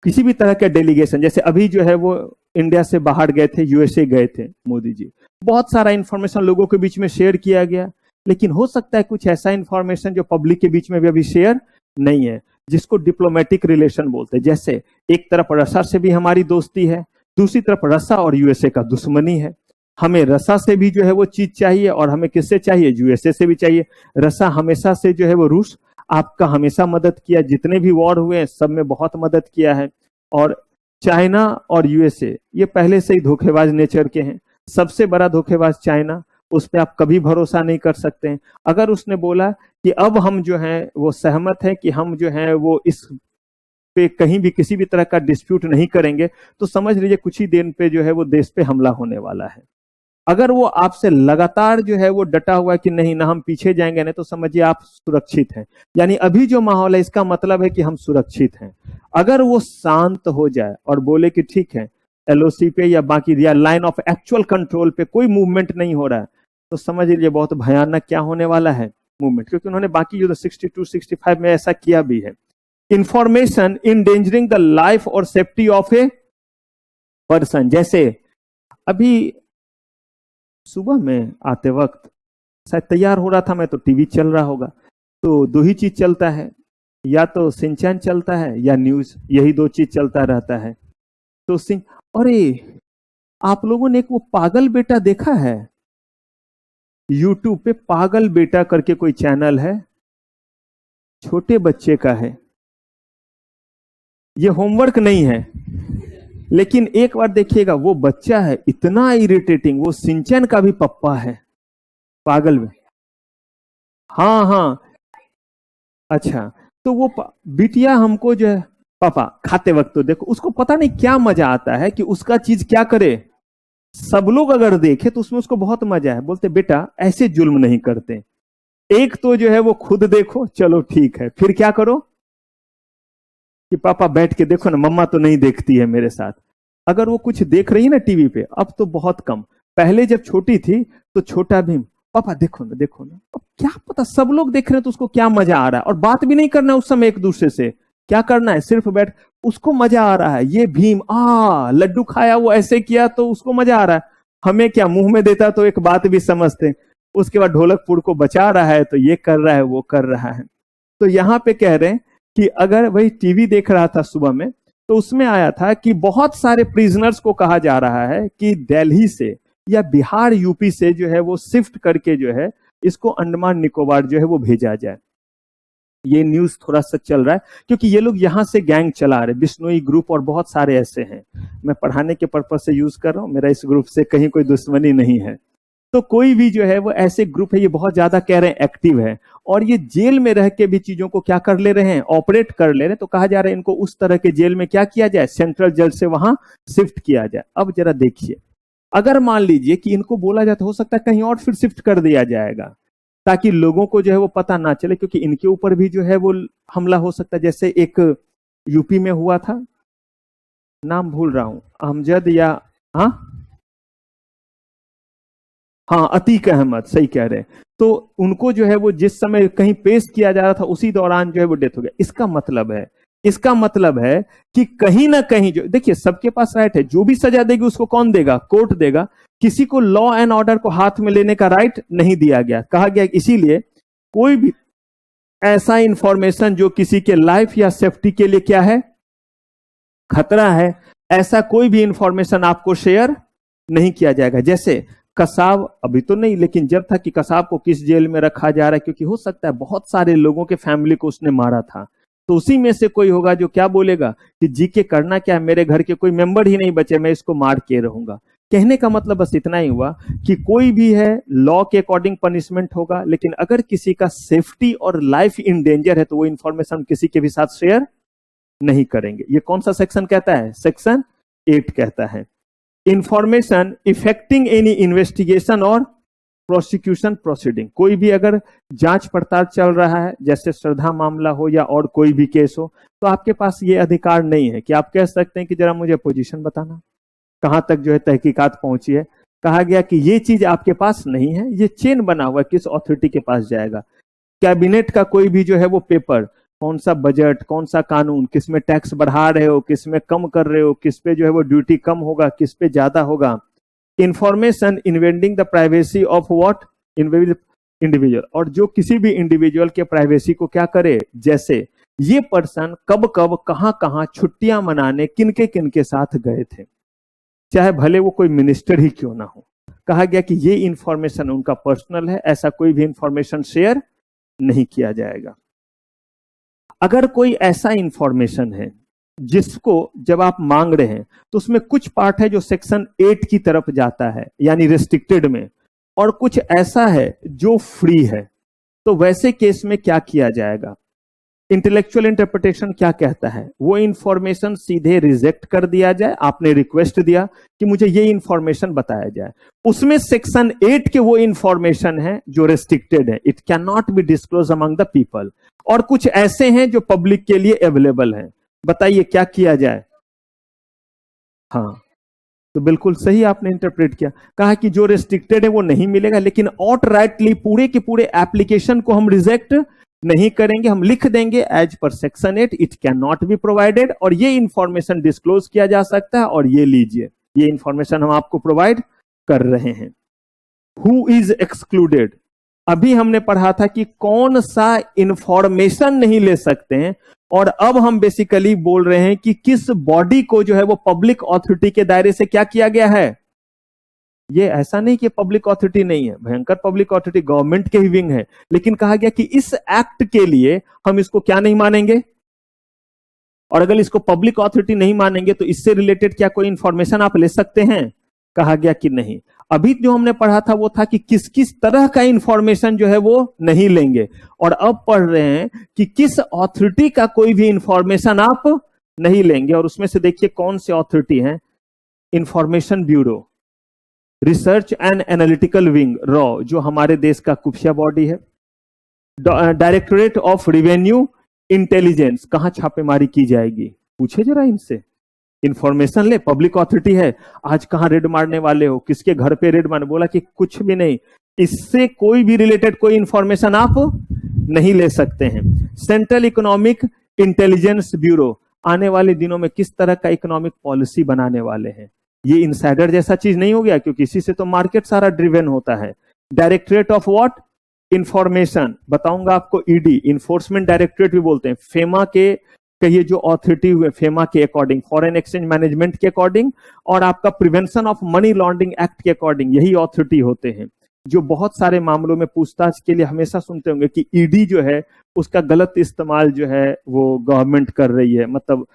S2: किसी भी तरह के डेलीगेशन, जैसे अभी जो है वो इंडिया से बाहर गए थे, यूएसए गए थे मोदी जी, बहुत सारा इंफॉर्मेशन लोगों के बीच में शेयर किया गया, लेकिन हो सकता है कुछ ऐसा इंफॉर्मेशन जो पब्लिक के बीच में भी अभी शेयर नहीं है, जिसको डिप्लोमेटिक रिलेशन बोलते हैं। जैसे एक तरफ रसा से भी हमारी दोस्ती है, दूसरी तरफ रसा और यूएसए का दुश्मनी है। हमें रसा से भी जो है वो चीज चाहिए, और हमें किससे चाहिए, यूएसए से भी चाहिए। रसा हमेशा से जो है वो रूस आपका हमेशा मदद किया, जितने भी वॉर हुए हैं सब में बहुत मदद किया है। और चाइना और यूएसए ये पहले से ही धोखेबाज नेचर के हैं। सबसे बड़ा धोखेबाज चाइना, उस पर आप कभी भरोसा नहीं कर सकते हैं। अगर उसने बोला कि अब हम जो है वो सहमत है कि हम जो है वो इस पे कहीं भी किसी भी तरह का डिस्प्यूट नहीं करेंगे, तो समझ लीजिए कुछ ही दिन पे जो है वो देश पे हमला होने वाला है। अगर वो आपसे लगातार जो है वो डटा हुआ है कि नहीं ना हम पीछे जाएंगे, नहीं तो समझिए आप सुरक्षित हैं। यानी अभी जो माहौल है इसका मतलब है कि हम सुरक्षित हैं। अगर वो शांत हो जाए और बोले कि ठीक है एलओसी पे या बाकी या लाइन ऑफ एक्चुअल कंट्रोल पे कोई मूवमेंट नहीं हो रहा है, तो समझ लीजिए बहुत भयानक क्या होने वाला है मूवमेंट, क्योंकि उन्होंने बाकी जो 62, 65 में ऐसा किया भी है। इंफॉर्मेशन इंडेंजरिंग द लाइफ और सेफ्टी ऑफ ए पर्सन, जैसे अभी सुबह में आते वक्त शायद तैयार हो रहा था मैं, तो टीवी चल रहा होगा, तो दो ही चीज चलता है, या तो सिंचैन चलता है या न्यूज, यही दो चीज चलता रहता है। तो अरे आप लोगों ने एक वो पागल बेटा देखा है, यूट्यूब पे पागल बेटा करके कोई चैनल है, छोटे बच्चे का है, ये होमवर्क नहीं है, लेकिन एक बार देखिएगा वो बच्चा है इतना इरिटेटिंग, वो सिंचन का भी पप्पा है, पागल में। हाँ हाँ, अच्छा, तो वो बिटिया हमको जो है पापा खाते वक्त तो देखो, उसको पता नहीं क्या मजा आता है कि उसका चीज क्या करे, सब लोग अगर देखे तो उसमें उसको बहुत मजा है। बोलते बेटा ऐसे जुल्म नहीं करते, एक तो जो है वो खुद देखो, चलो ठीक है, फिर क्या करो कि पापा बैठ के देखो ना, मम्मा तो नहीं देखती है मेरे साथ। अगर वो कुछ देख रही है ना टीवी पे, अब तो बहुत कम, पहले जब छोटी थी तो छोटा भीम पापा देखो ना देखो ना, अब क्या पता सब लोग देख रहे हैं तो उसको क्या मजा आ रहा है, और बात भी नहीं करना उस समय एक दूसरे से, क्या करना है सिर्फ बैठ, उसको मजा आ रहा है। ये भीम लड्डू खाया वो ऐसे किया तो उसको मजा आ रहा है, हमें क्या मुंह में देता तो एक बात भी समझते, उसके बाद ढोलकपुर को बचा रहा है तो ये कर रहा है वो कर रहा है। तो यहाँ पे कह रहे हैं कि अगर वही टीवी देख रहा था सुबह में, तो उसमें आया था कि बहुत सारे प्रिजनर्स को कहा जा रहा है कि दिल्ली से या बिहार यूपी से जो है वो शिफ्ट करके जो है इसको अंडमान निकोबार जो है वो भेजा जाए। ये न्यूज थोड़ा सा चल रहा है क्योंकि ये लोग यहां से गैंग चला रहे, बिश्नोई ग्रुप और बहुत सारे ऐसे हैं। मैं पढ़ाने के पर्पज से यूज कर रहा हूं, मेरा इस ग्रुप से कहीं कोई दुश्मनी नहीं है। तो कोई भी जो है वो ऐसे ग्रुप है, ये बहुत ज्यादा कह रहे हैं एक्टिव है, और ये जेल में रह के भी चीजों को क्या कर ले रहे हैं, ऑपरेट कर ले रहे हैं। तो कहा जा रहा है इनको उस तरह के जेल में क्या किया जाए, सेंट्रल जेल से वहां शिफ्ट किया जाए। अब जरा देखिए, अगर मान लीजिए कि इनको बोला जाता, हो सकता है कहीं और फिर शिफ्ट कर दिया जाएगा ताकि लोगों को जो है वो पता ना चले, क्योंकि इनके ऊपर भी जो है वो हमला हो सकता है। जैसे एक यूपी में हुआ था, नाम भूल रहा हूं, अमजद या हाँ अतीक अहमद, सही कह रहे हैं। तो उनको जो है वो जिस समय कहीं पेश किया जा रहा था उसी दौरान जो है वो डेथ हो गया। इसका मतलब है कि कहीं ना कहीं जो, देखिए सबके पास राइट है, जो भी सजा देगी उसको कौन देगा, कोर्ट देगा। किसी को लॉ एंड ऑर्डर को हाथ में लेने का राइट नहीं दिया गया, कहा गया। इसीलिए कोई भी ऐसा इंफॉर्मेशन जो किसी के लाइफ या सेफ्टी के लिए क्या है, खतरा है, ऐसा कोई भी इंफॉर्मेशन आपको शेयर नहीं किया जाएगा। जैसे कसाब, अभी तो नहीं, लेकिन जब था कि कसाब को किस जेल में रखा जा रहा है, क्योंकि हो सकता है बहुत सारे लोगों के फैमिली को उसने मारा था, तो उसी में से कोई होगा जो क्या बोलेगा कि जी के करना क्या है, मेरे घर के कोई मेंबर ही नहीं बचे, मैं इसको मार के रहूंगा। कहने का मतलब बस इतना ही हुआ कि कोई भी है लॉ के अकॉर्डिंग पनिशमेंट होगा, लेकिन अगर किसी का सेफ्टी और लाइफ इन डेंजर है तो वो इंफॉर्मेशन किसी के भी साथ शेयर नहीं करेंगे। ये कौन सा सेक्शन कहता है, सेक्शन 8 कहता है, इंफॉर्मेशन इफेक्टिंग एनी इन्वेस्टिगेशन और प्रोसिक्यूशन प्रोसीडिंग। कोई भी अगर जांच पड़ताल चल रहा है, जैसे श्रद्धा मामला हो या और कोई भी केस हो, तो आपके पास ये अधिकार नहीं है कि आप कह सकते हैं कि जरा मुझे पोजीशन बताना, कहां तक जो है तहकीकात पहुंची है। कहा गया कि ये चीज आपके पास नहीं है, ये चेन बना हुआ किस अथॉरिटी के पास जाएगा। कैबिनेट का कोई भी जो है वो पेपर, कौन सा बजट, कौन सा कानून, किस में टैक्स बढ़ा रहे हो, किस में कम कर रहे हो, किस पे जो है वो ड्यूटी कम होगा, किस पे ज्यादा होगा। Information invading the privacy of what individual, और जो किसी भी इंडिविजुअल के प्राइवेसी को क्या करे, जैसे ये पर्सन कब कब कहां कहां छुट्टियां मनाने किनके साथ गए थे, चाहे भले वो कोई मिनिस्टर ही क्यों ना हो। कहा गया कि ये इंफॉर्मेशन उनका पर्सनल है, ऐसा कोई भी इंफॉर्मेशन शेयर नहीं किया जाएगा। अगर कोई ऐसा इंफॉर्मेशन है जिसको जब आप मांग रहे हैं तो उसमें कुछ पार्ट है जो सेक्शन 8 की तरफ जाता है, यानी रिस्ट्रिक्टेड में, और कुछ ऐसा है जो फ्री है, तो वैसे केस में क्या किया जाएगा। इंटेलेक्चुअल इंटरप्रिटेशन क्या कहता है, वो इंफॉर्मेशन सीधे रिजेक्ट कर दिया जाए। आपने रिक्वेस्ट दिया कि मुझे ये इंफॉर्मेशन बताया जाए, उसमें सेक्शन 8 के वो इंफॉर्मेशन है जो रेस्ट्रिक्टेड है, it can not be disclose among the people, और कुछ ऐसे हैं जो पब्लिक के लिए अवेलेबल हैं। बताइए क्या किया जाए। हाँ, तो बिल्कुल सही आपने इंटरप्रेट किया, कहा कि जो रेस्ट्रिक्टेड है वो नहीं मिलेगा, लेकिन आउटराइटली पूरे के पूरे एप्लीकेशन को हम रिजेक्ट नहीं करेंगे, हम लिख देंगे as per section 8 it can not be provided, और ये इंफॉर्मेशन डिस्क्लोज किया जा सकता है, और ये लीजिए ये इंफॉर्मेशन हम आपको प्रोवाइड कर रहे हैं। हु इज एक्सक्लूडेड, अभी हमने पढ़ा था कि कौन सा इंफॉर्मेशन नहीं ले सकते हैं, और अब हम बेसिकली बोल रहे हैं कि किस बॉडी को जो है वो पब्लिक अथॉरिटी के दायरे से क्या किया गया है। ये ऐसा नहीं कि पब्लिक अथॉरिटी नहीं है, भयंकर पब्लिक अथॉरिटी गवर्नमेंट के ही विंग है, लेकिन कहा गया कि इस एक्ट के लिए हम इसको क्या नहीं मानेंगे, और अगर इसको पब्लिक अथॉरिटी नहीं मानेंगे तो इससे रिलेटेड क्या कोई इंफॉर्मेशन आप ले सकते हैं। कहा गया कि नहीं। अभी जो हमने पढ़ा था वो था कि किस किस तरह का इंफॉर्मेशन जो है वो नहीं लेंगे, और अब पढ़ रहे हैं कि किस अथॉरिटी का कोई भी इंफॉर्मेशन आप नहीं लेंगे, और उसमें से देखिए कौन से अथॉरिटी हैं। Information bureau, research and analytical wing raw, जो हमारे देश का खुफिया बॉडी है। डायरेक्टोरेट ऑफ रेवेन्यू इंटेलिजेंस, कहां छापेमारी की जाएगी, पूछे जरा इनसे, इंफॉर्मेशन ले, पब्लिक अथॉरिटी है, आज कहां रेड मारने वाले हो, किसके घर पे रेड मारने, बोला कि कुछ भी नहीं, इससे कोई भी रिलेटेड कोई इंफॉर्मेशन आप नहीं ले सकते हैं। सेंट्रल इकोनॉमिक इंटेलिजेंस ब्यूरो, आने वाले दिनों में किस तरह का इकोनॉमिक पॉलिसी बनाने वाले हैं। ये इनसाइडर जैसा चीज नहीं हो गया, क्योंकि इसी से तो मार्केट सारा ड्रिवन होता है। डायरेक्टरेट ऑफ व्हाट, इंफॉर्मेशन, बताऊंगा आपको। ईडी, इन्फोर्समेंट डायरेक्टरेट भी बोलते हैं। फेमा के कहिए जो अथॉरिटी हुए फेमा के अकॉर्डिंग, फॉरेन एक्सचेंज मैनेजमेंट के अकॉर्डिंग, और आपका prevention of money laundering act के अकॉर्डिंग, यही अथॉरिटी होते हैं जो बहुत सारे मामलों में पूछताछ के लिए हमेशा सुनते होंगे कि ईडी जो है उसका गलत इस्तेमाल जो है वो गवर्नमेंट कर रही है, मतलब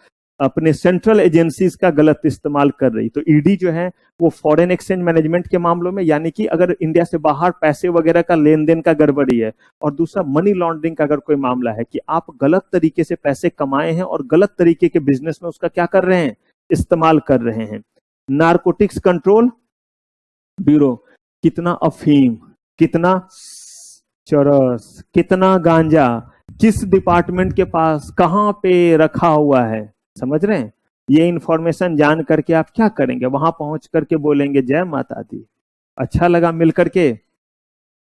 S2: अपने सेंट्रल एजेंसीज का गलत इस्तेमाल कर रही। तो ईडी जो है वो फॉरेन एक्सचेंज मैनेजमेंट के मामलों में, यानी कि अगर इंडिया से बाहर पैसे वगैरह का लेन देन का गड़बड़ी है, और दूसरा मनी लॉन्ड्रिंग का अगर कोई मामला है कि आप गलत तरीके से पैसे कमाए हैं और गलत तरीके के बिजनेस में उसका क्या कर रहे हैं, इस्तेमाल कर रहे हैं। नारकोटिक्स कंट्रोल ब्यूरो, कितना अफीम, कितना चरस, कितना गांजा किस डिपार्टमेंट के पास कहां पे रखा हुआ है, समझ रहे हैं। ये इंफॉर्मेशन जान करके आप क्या करेंगे, वहां पहुंच करके बोलेंगे जय माता दी, अच्छा लगा मिल करके।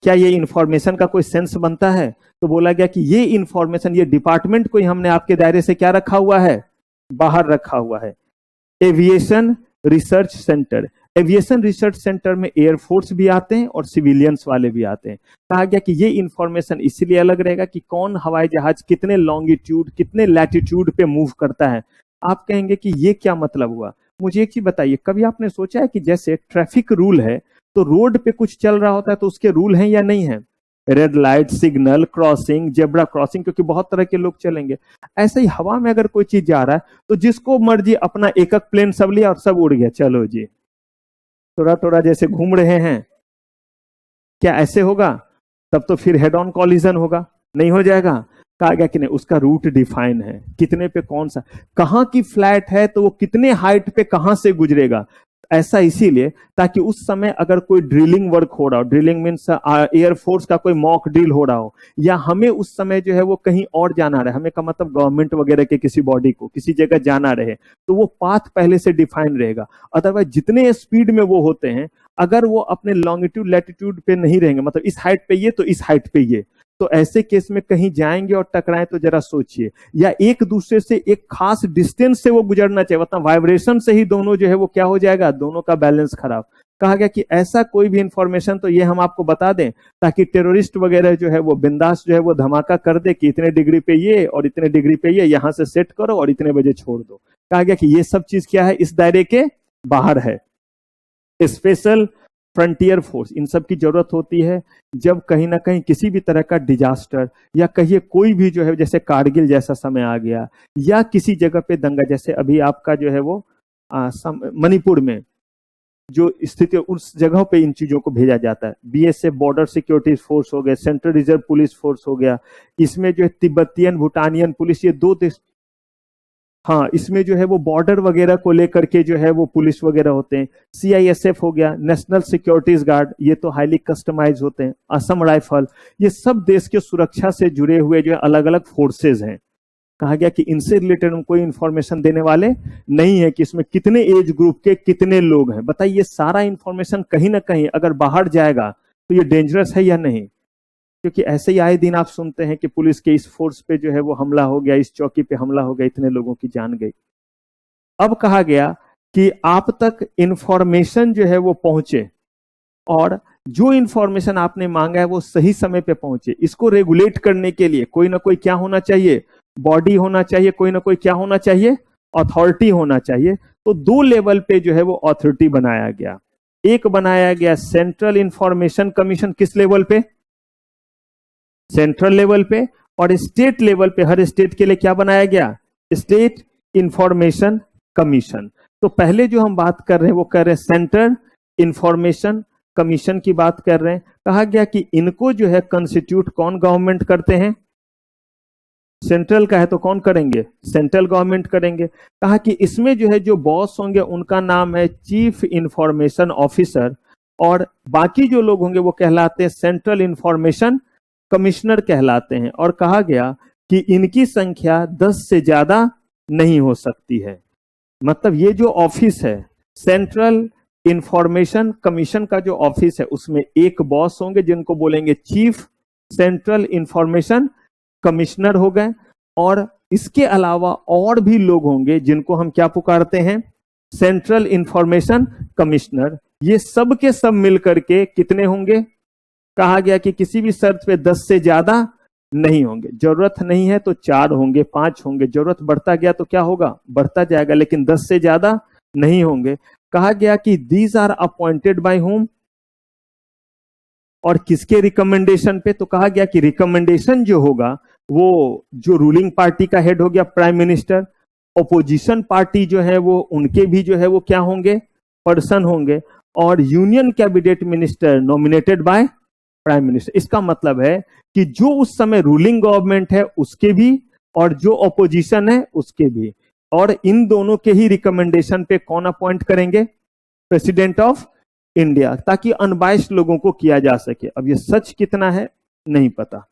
S2: क्या ये इंफॉर्मेशन का कोई सेंस बनता है? तो बोला गया कि ये इंफॉर्मेशन, ये डिपार्टमेंट को ही हमने आपके दायरे से क्या रखा हुआ है, बाहर रखा हुआ है। Aviation research centre, aviation research centre में एयरफोर्स भी आते हैं और सिविलियंस वाले भी आते हैं। कहा गया कि ये इंफॉर्मेशन इसलिए अलग रहेगा कि कौन हवाई जहाज कितने लॉन्गिट्यूड, कितने लैटिट्यूड पे मूव करता है। आप कहेंगे कि ये क्या मतलब हुआ। मुझे एक चीज बताइए, कभी आपने सोचा है कि जैसे ट्रैफिक रूल है तो रोड पे कुछ चल रहा होता है तो उसके रूल हैं या नहीं है, red light, signal, crossing, zebra crossing, क्योंकि बहुत तरह के लोग चलेंगे। ऐसे ही हवा में अगर कोई चीज जा रहा है तो जिसको मर्जी अपना एकक प्लेन सब लिया और सब उड़ गया, चलो जी थोड़ा थोड़ा जैसे घूम रहे हैं, क्या ऐसे होगा? तब तो फिर हेड ऑन कॉलिजन होगा, नहीं हो जाएगा। कहा गया कि नहीं, उसका रूट डिफाइन है, कितने पे कौन सा, कहां की फ्लैट है तो वो कितने हाइट पे कहां से गुजरेगा। ऐसा इसीलिए ताकि उस समय अगर कोई ड्रिलिंग वर्क हो रहा हो, ड्रिलिंग मीन्स एयरफोर्स का कोई मॉक ड्रिल हो रहा हो, या हमें उस समय जो है वो कहीं और जाना रहे, हमें का मतलब गवर्नमेंट वगैरह के किसी बॉडी को किसी जगह जाना रहे, तो वो पाथ पहले से डिफाइन रहेगा। अदरवाइज जितने स्पीड में वो होते हैं, अगर वो अपने लॉन्गिट्यूड लैटिट्यूड पे नहीं रहेंगे, मतलब इस हाइट पे ये तो इस हाइट पे ये, तो ऐसे केस में कहीं जाएंगे और टकराएं तो जरा सोचिए। या एक दूसरे से एक खास डिस्टेंस से वो गुजरना चाहिए, मतलब वाइब्रेशन से ही दोनों जो है वो क्या हो जाएगा, दोनों का बैलेंस खराब। कहा गया कि ऐसा कोई भी इंफॉर्मेशन तो ये हम आपको बता दें ताकि टेररिस्ट वगैरह जो है वो बिंदास जो है वो धमाका कर दे कि इतने डिग्री पे ये और इतने डिग्री पे ये, यहां से सेट करो और इतने बजे छोड़ दो। कहा गया कि ये सब चीज क्या है, इस दायरे के बाहर है। स्पेशल फ्रंटियर फोर्स, इन सब की जरूरत होती है जब कहीं ना कहीं किसी भी तरह का डिजास्टर, या कहिए कोई भी जो है जैसे कारगिल जैसा समय आ गया, या किसी जगह पे दंगा, जैसे अभी आपका जो है वो मणिपुर में जो स्थिति, उस जगहों पे इन चीजों को भेजा जाता है। बीएसएफ बॉर्डर सिक्योरिटी फोर्स हो गया, सेंट्रल रिजर्व पुलिस फोर्स हो गया, इसमें जो है तिब्बतियन भूटानियन पुलिस, ये दो देश, हाँ इसमें जो है वो बॉर्डर वगैरह को लेकर के जो है वो पुलिस वगैरह होते हैं। सीआईएसएफ हो गया, नेशनल सिक्योरिटीज गार्ड, ये तो हाईली कस्टमाइज होते हैं। असम राइफल, ये सब देश के सुरक्षा से जुड़े हुए जो है अलग अलग फोर्सेज हैं। कहा गया कि इनसे रिलेटेड हम कोई इंफॉर्मेशन देने वाले नहीं है कि इसमें कितने एज ग्रुप के कितने लोग हैं। बताइए, ये सारा इंफॉर्मेशन कहीं ना कहीं अगर बाहर जाएगा तो ये डेंजरस है या नहीं? क्योंकि ऐसे ही आए दिन आप सुनते हैं कि पुलिस के इस फोर्स पे जो है वो हमला हो गया, इस चौकी पे हमला हो गया, इतने लोगों की जान गई। अब कहा गया कि आप तक इंफॉर्मेशन जो है वो पहुंचे, और जो इंफॉर्मेशन आपने मांगा है वो सही समय पे पहुंचे। इसको रेगुलेट करने के लिए कोई ना कोई क्या होना चाहिए, बॉडी होना चाहिए, कोई ना कोई क्या होना चाहिए, अथॉरिटी होना चाहिए। तो दो लेवल पे जो है वो अथॉरिटी बनाया गया। एक बनाया गया सेंट्रल इंफॉर्मेशन कमीशन, किस लेवल पे, सेंट्रल लेवल पे, और स्टेट लेवल पे हर स्टेट के लिए क्या बनाया गया, स्टेट इंफॉर्मेशन कमीशन। तो पहले जो हम बात कर रहे हैं वो कर रहे हैं सेंट्रल इंफॉर्मेशन कमीशन की बात कर रहे हैं। कहा गया कि इनको जो है कंस्टिट्यूट कौन गवर्नमेंट करते हैं, सेंट्रल का है तो कौन करेंगे, सेंट्रल गवर्नमेंट करेंगे। कहा कि इसमें जो है जो बॉस होंगे उनका नाम है चीफ इंफॉर्मेशन ऑफिसर, और बाकी जो लोग होंगे वो कहलाते हैं सेंट्रल इंफॉर्मेशन कमिश्नर कहलाते हैं। और कहा गया कि इनकी संख्या 10 से ज्यादा नहीं हो सकती है। मतलब ये जो ऑफिस है सेंट्रल इंफॉर्मेशन कमीशन का जो ऑफिस है उसमें एक बॉस होंगे जिनको बोलेंगे चीफ सेंट्रल इंफॉर्मेशन कमिश्नर हो गए, और इसके अलावा और भी लोग होंगे जिनको हम क्या पुकारते हैं, सेंट्रल इंफॉर्मेशन कमिश्नर। ये सब के सब मिलकर के कितने होंगे, कहा गया कि किसी भी शर्त पे 10 से ज्यादा नहीं होंगे। जरूरत नहीं है तो 4 होंगे, 5 होंगे। जरूरत बढ़ता गया तो क्या होगा? बढ़ता जाएगा, लेकिन 10 से ज्यादा नहीं होंगे। कहा गया कि these are appointed by home, और किसके रिकमेंडेशन पे? तो कहा गया कि रिकमेंडेशन जो होगा वो जो रूलिंग पार्टी का हेड हो गया प्राइम मिनिस्टर, ओपोजिशन पार्टी जो है वो उनके भी जो है वो क्या होंगे? पर्सन होंगे, और union cabinet minister nominated by prime minister. इसका मतलब है कि जो उस समय रूलिंग गवर्नमेंट है उसके भी और जो ऑपोजिशन है उसके भी, और इन दोनों के ही रिकमेंडेशन पे कौन अपॉइंट करेंगे? प्रेसिडेंट ऑफ इंडिया, ताकि अनबाइस्ड लोगों को किया जा सके। अब ये सच कितना है नहीं पता।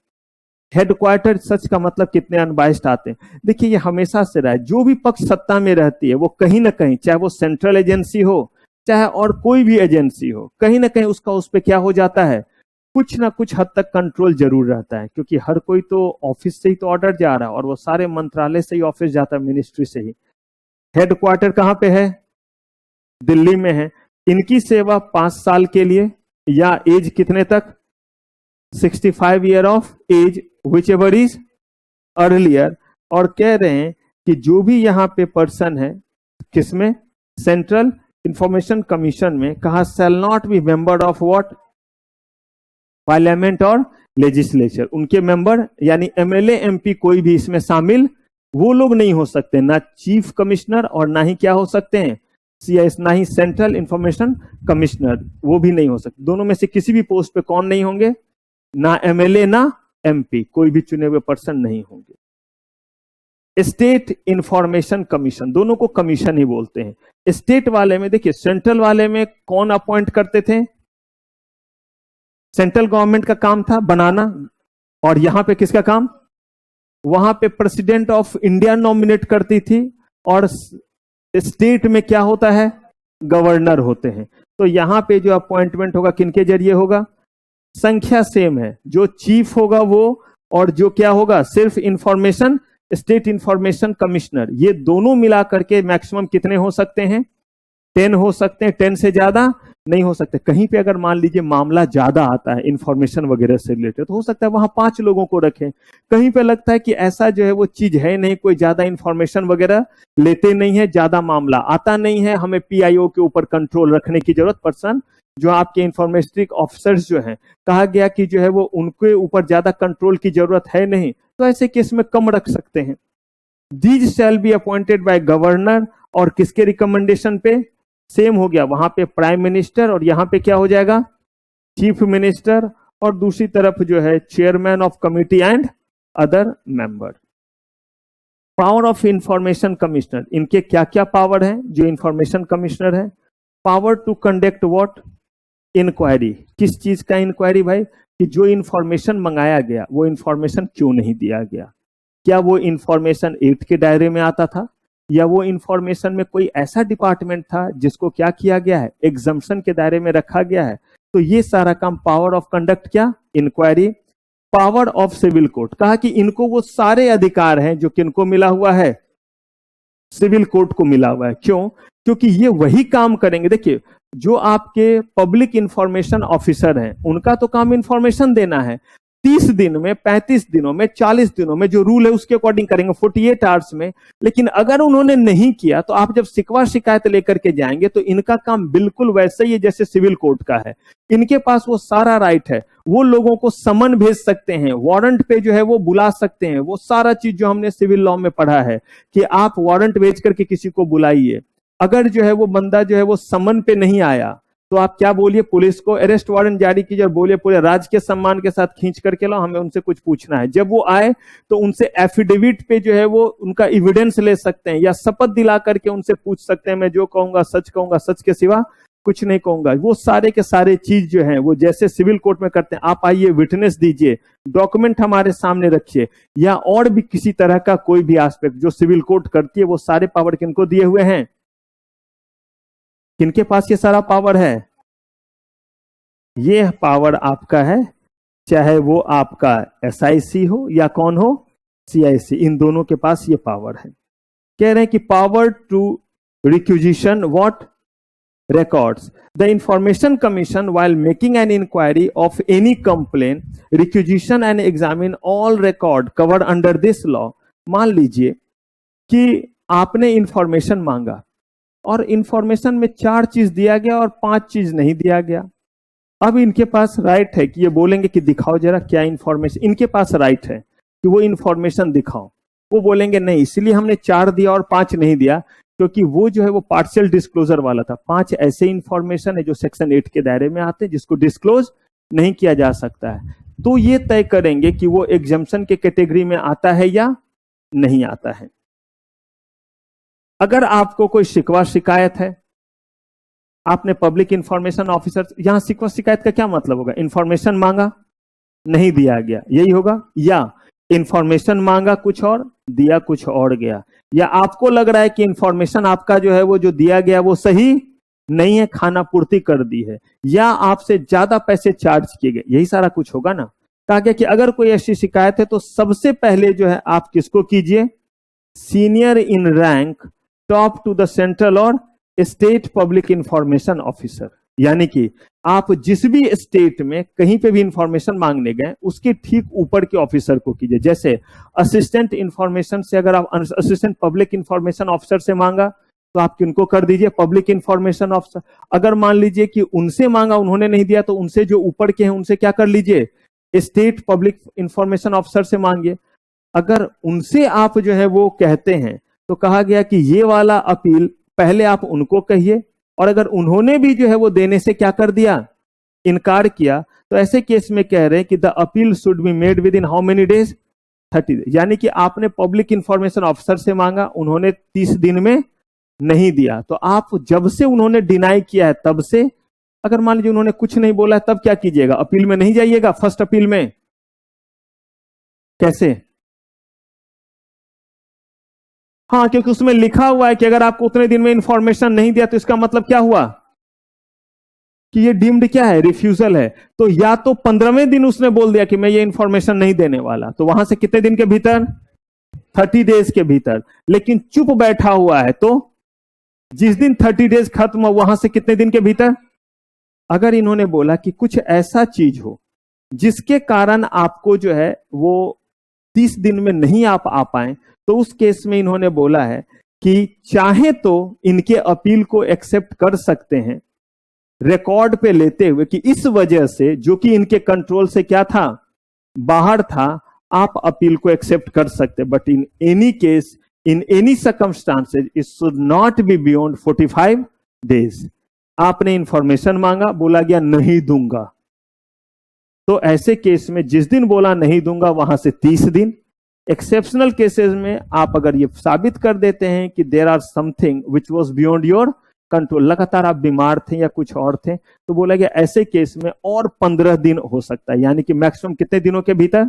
S2: हेडक्वार्टर सच का मतलब कितने अनबाइस्ड आते हैं। देखिए ये हमेशा से रहा है, जो भी पक्ष सत्ता में रहती है वो कहीं ना कहीं, चाहे वो सेंट्रल एजेंसी हो चाहे और कोई भी एजेंसी हो, कहीं ना कहीं उसका उस पर क्या हो जाता है? कुछ ना कुछ हद तक कंट्रोल जरूर रहता है, क्योंकि हर कोई तो ऑफिस से ही तो ऑर्डर जा रहा है, और वो सारे मंत्रालय से ही ऑफिस जाता है, मिनिस्ट्री से ही। हेडक्वार्टर कहां पे है? दिल्ली में है। इनकी सेवा 5 साल के लिए, या एज कितने तक? 65 year of age, whichever is earlier. और कह रहे हैं कि जो भी यहाँ पे पर्सन है, किसमें? सेंट्रल इंफॉर्मेशन कमीशन में, कहा शैल not B member of what? Parliament और लेजिस्लेचर। उनके मेंबर यानी एमएलए एमपी कोई भी इसमें शामिल वो लोग नहीं हो सकते, ना चीफ कमिश्नर और ना ही क्या हो सकते हैं? सीआईएस, ना ही सेंट्रल इंफॉर्मेशन कमिश्नर, वो भी नहीं हो सकते। दोनों में से किसी भी पोस्ट पे कौन नहीं होंगे? ना एमएलए ना एमपी, कोई भी चुने हुए पर्सन नहीं होंगे। स्टेट इंफॉर्मेशन कमीशन, दोनों को कमीशन ही बोलते हैं। स्टेट वाले में देखिए, सेंट्रल वाले में कौन अपॉइंट करते थे? सेंट्रल गवर्नमेंट का काम था बनाना, और यहां पे किसका काम? वहां पे प्रेसिडेंट ऑफ इंडिया नॉमिनेट करती थी, और स्टेट में क्या होता है? गवर्नर होते हैं। तो यहां पे जो अपॉइंटमेंट होगा किनके जरिए होगा? संख्या सेम है, जो चीफ होगा वो, और जो क्या होगा? सिर्फ इंफॉर्मेशन, स्टेट इंफॉर्मेशन कमिश्नर। ये दोनों मिला करके मैक्सिमम कितने हो सकते हैं? 10 हो सकते हैं, 10 से ज्यादा नहीं हो सकते। कहीं पे अगर मान लीजिए मामला ज्यादा आता है इंफॉर्मेशन वगैरह से रिलेटेड, तो हो सकता है वहां 5 लोगों को रखें। कहीं पे लगता है कि ऐसा जो है वो चीज है नहीं, कोई ज्यादा इंफॉर्मेशन वगैरह लेते नहीं है, ज्यादा मामला आता नहीं है, हमें पीआईओ के ऊपर कंट्रोल रखने की जरूरत, पर्सन जो आपके इंफॉर्मेटिक ऑफिसर्स जो हैं, कहा गया कि जो है वो उनके ऊपर ज्यादा कंट्रोल की जरूरत है नहीं, तो ऐसे केस में कम रख सकते हैं। These shall be appointed by governor, और किसके रिकमेंडेशन पे? सेम हो गया, वहां पे प्राइम मिनिस्टर, और यहां पे क्या हो जाएगा? चीफ मिनिस्टर, और दूसरी तरफ जो है chairman of committee and other member. Power of information commissioner, इनके क्या क्या पावर है जो इंफॉर्मेशन कमिश्नर है? Power to conduct what? Inquiry. किस चीज का इंक्वायरी भाई? कि जो इंफॉर्मेशन मंगाया गया वो इंफॉर्मेशन क्यों नहीं दिया गया? क्या वो इंफॉर्मेशन एक्ट के दायरे में आता था, या वो इंफॉर्मेशन में कोई ऐसा डिपार्टमेंट था जिसको क्या किया गया है? एग्जम्पशन के दायरे में रखा गया है। तो ये सारा काम पावर ऑफ कंडक्ट, क्या? Inquiry. Power of civil court, कहा कि इनको वो सारे अधिकार हैं जो किनको मिला हुआ है? सिविल कोर्ट को मिला हुआ है। क्यों? क्योंकि ये वही काम करेंगे। देखिए, जो आपके पब्लिक इंफॉर्मेशन ऑफिसर हैं उनका तो काम इंफॉर्मेशन देना है। 30 दिन में, 35 दिनों में, 40 दिनों में जो रूल है उसके अकॉर्डिंग करेंगे, 48 आवर्स में। लेकिन अगर उन्होंने नहीं किया तो आप जब शिकवा शिकायत लेकर के जाएंगे तो इनका काम बिल्कुल वैसे ही है जैसे सिविल कोर्ट का है। इनके पास वो सारा राइट है, वो लोगों को समन भेज सकते हैं, वारंट पे जो है वो बुला सकते हैं। वो सारा चीज जो हमने सिविल लॉ में पढ़ा है कि आप वारंट भेज करके किसी को बुलाइए। अगर जो है वो बंदा जो है वो समन पे नहीं आया तो आप क्या बोलिए? पुलिस को अरेस्ट वारंट जारी कीजिए और बोलिए पूरे राज्य के सम्मान के साथ खींच करके लाओ, हमें उनसे कुछ पूछना है। जब वो आए तो उनसे एफिडेविट पे जो है वो उनका एविडेंस ले सकते हैं, या शपथ दिला करके उनसे पूछ सकते हैं, मैं जो कहूंगा, सच के सिवा कुछ नहीं कहूंगा। वो सारे के सारे चीज जो है वो जैसे सिविल कोर्ट में करते हैं, आप आइए, विटनेस दीजिए, डॉक्यूमेंट हमारे सामने रखिए, या और भी किसी तरह का कोई भी एस्पेक्ट जो सिविल कोर्ट करती है, वो सारे पावर किनको दिए हुए हैं? किनके पास ये सारा पावर है? ये पावर आपका है, चाहे वो आपका एसआईसी हो या कौन हो, सीआईसी, इन दोनों के पास ये पावर है। कह रहे हैं कि power to requisition what? records. The Information Commission, while making an inquiry of any complaint, requisition and examine all record covered under this law. मान लीजिए कि आपने इंफॉर्मेशन मांगा और इंफॉर्मेशन में 4 चीज दिया गया और 5 चीज नहीं दिया गया। अब इनके पास राइट है कि ये बोलेंगे कि दिखाओ जरा क्या इंफॉर्मेशन, इनके पास राइट है कि वो इंफॉर्मेशन दिखाओ। वो बोलेंगे नहीं, इसलिए हमने 4 दिया और 5 नहीं दिया क्योंकि वो जो है वो पार्शियल डिस्क्लोजर वाला था। 5 ऐसे इंफॉर्मेशन है जो सेक्शन 8 के दायरे में आते हैं जिसको डिस्क्लोज नहीं किया जा सकता है। तो ये तय करेंगे कि वो एग्जम्पशन के कैटेगरी में आता है या नहीं आता है। अगर आपको कोई शिकवा शिकायत है, आपने पब्लिक इंफॉर्मेशन ऑफिसर, यहां शिकवा शिकायत का क्या मतलब होगा? इंफॉर्मेशन मांगा, नहीं दिया गया, यही होगा। या इंफॉर्मेशन मांगा कुछ और, दिया कुछ और गया। या आपको लग रहा है कि इंफॉर्मेशन आपका जो है वो जो दिया गया वो सही नहीं है, खाना पूर्ति कर दी है, या आपसे ज्यादा पैसे चार्ज किए गए, यही सारा कुछ होगा ना। कहा गया कि अगर कोई ऐसी शिकायत है तो सबसे पहले जो है आप किसको कीजिए? Senior in rank, top to the central और स्टेट पब्लिक इंफॉर्मेशन ऑफिसर। यानी कि आप जिस भी स्टेट में कहीं पे भी इंफॉर्मेशन मांगने गए उसके ठीक ऊपर के ऑफिसर को कीजिए। जैसे असिस्टेंट इंफॉर्मेशन से अगर आप असिस्टेंट पब्लिक इंफॉर्मेशन ऑफिसर से मांगा तो आप किनको कर दीजिए? Public information officer. अगर मान लीजिए कि उनसे मांगा, उन्होंने नहीं दिया, तो उनसे जो ऊपर के हैं उनसे क्या कर लीजिए? स्टेट पब्लिक इंफॉर्मेशन ऑफिसर से मांगिए। अगर उनसे आप जो है वो कहते हैं तो कहा गया कि ये वाला अपील पहले आप उनको कहिए, और अगर उन्होंने भी जो है वो देने से क्या कर दिया? इनकार किया, तो ऐसे केस में कह रहे हैं कि the appeal should be made with in how many days? 30 days. यानी कि आपने पब्लिक इंफॉर्मेशन ऑफिसर से मांगा, उन्होंने 30 दिन में नहीं दिया, तो आप जब से उन्होंने डिनाई किया है तब से, अगर मान लीजिए उन्होंने कुछ नहीं बोला है तब क्या कीजिएगा? अपील में नहीं जाइएगा? फर्स्ट अपील में कैसे? हाँ, क्योंकि उसमें लिखा हुआ है कि अगर आपको उतने दिन में इंफॉर्मेशन नहीं दिया तो इसका मतलब क्या हुआ कि ये डीम्ड क्या है? रिफ्यूजल है। तो या तो 15वें दिन उसने बोल दिया कि मैं ये इंफॉर्मेशन नहीं देने वाला, तो वहां से कितने दिन के भीतर? 30 डेज के भीतर। लेकिन चुप बैठा हुआ है तो जिस दिन 30 डेज खत्म हो वहां से कितने दिन के भीतर? अगर इन्होंने बोला कि कुछ ऐसा चीज हो जिसके कारण आपको जो है वो 30 दिन में नहीं आप आ पाए, तो उस केस में इन्होंने बोला है कि चाहे तो इनके अपील को एक्सेप्ट कर सकते हैं रिकॉर्ड पे लेते हुए कि इस वजह से, जो कि इनके कंट्रोल से क्या था? बाहर था, आप अपील को एक्सेप्ट कर सकते। But in any case, in any circumstances, it should not be beyond 45 days. आपने इंफॉर्मेशन मांगा, बोला गया नहीं दूंगा, तो ऐसे केस में जिस दिन बोला नहीं दूंगा वहां से 30 दिन। एक्सेप्शनल केसेस में आप अगर ये साबित कर देते हैं कि there are something which was beyond your control, लगातार आप बीमार थे या कुछ और थे, तो बोला गया ऐसे केस में और 15 दिन हो सकता है। यानी कि मैक्सिमम कितने दिनों के भीतर?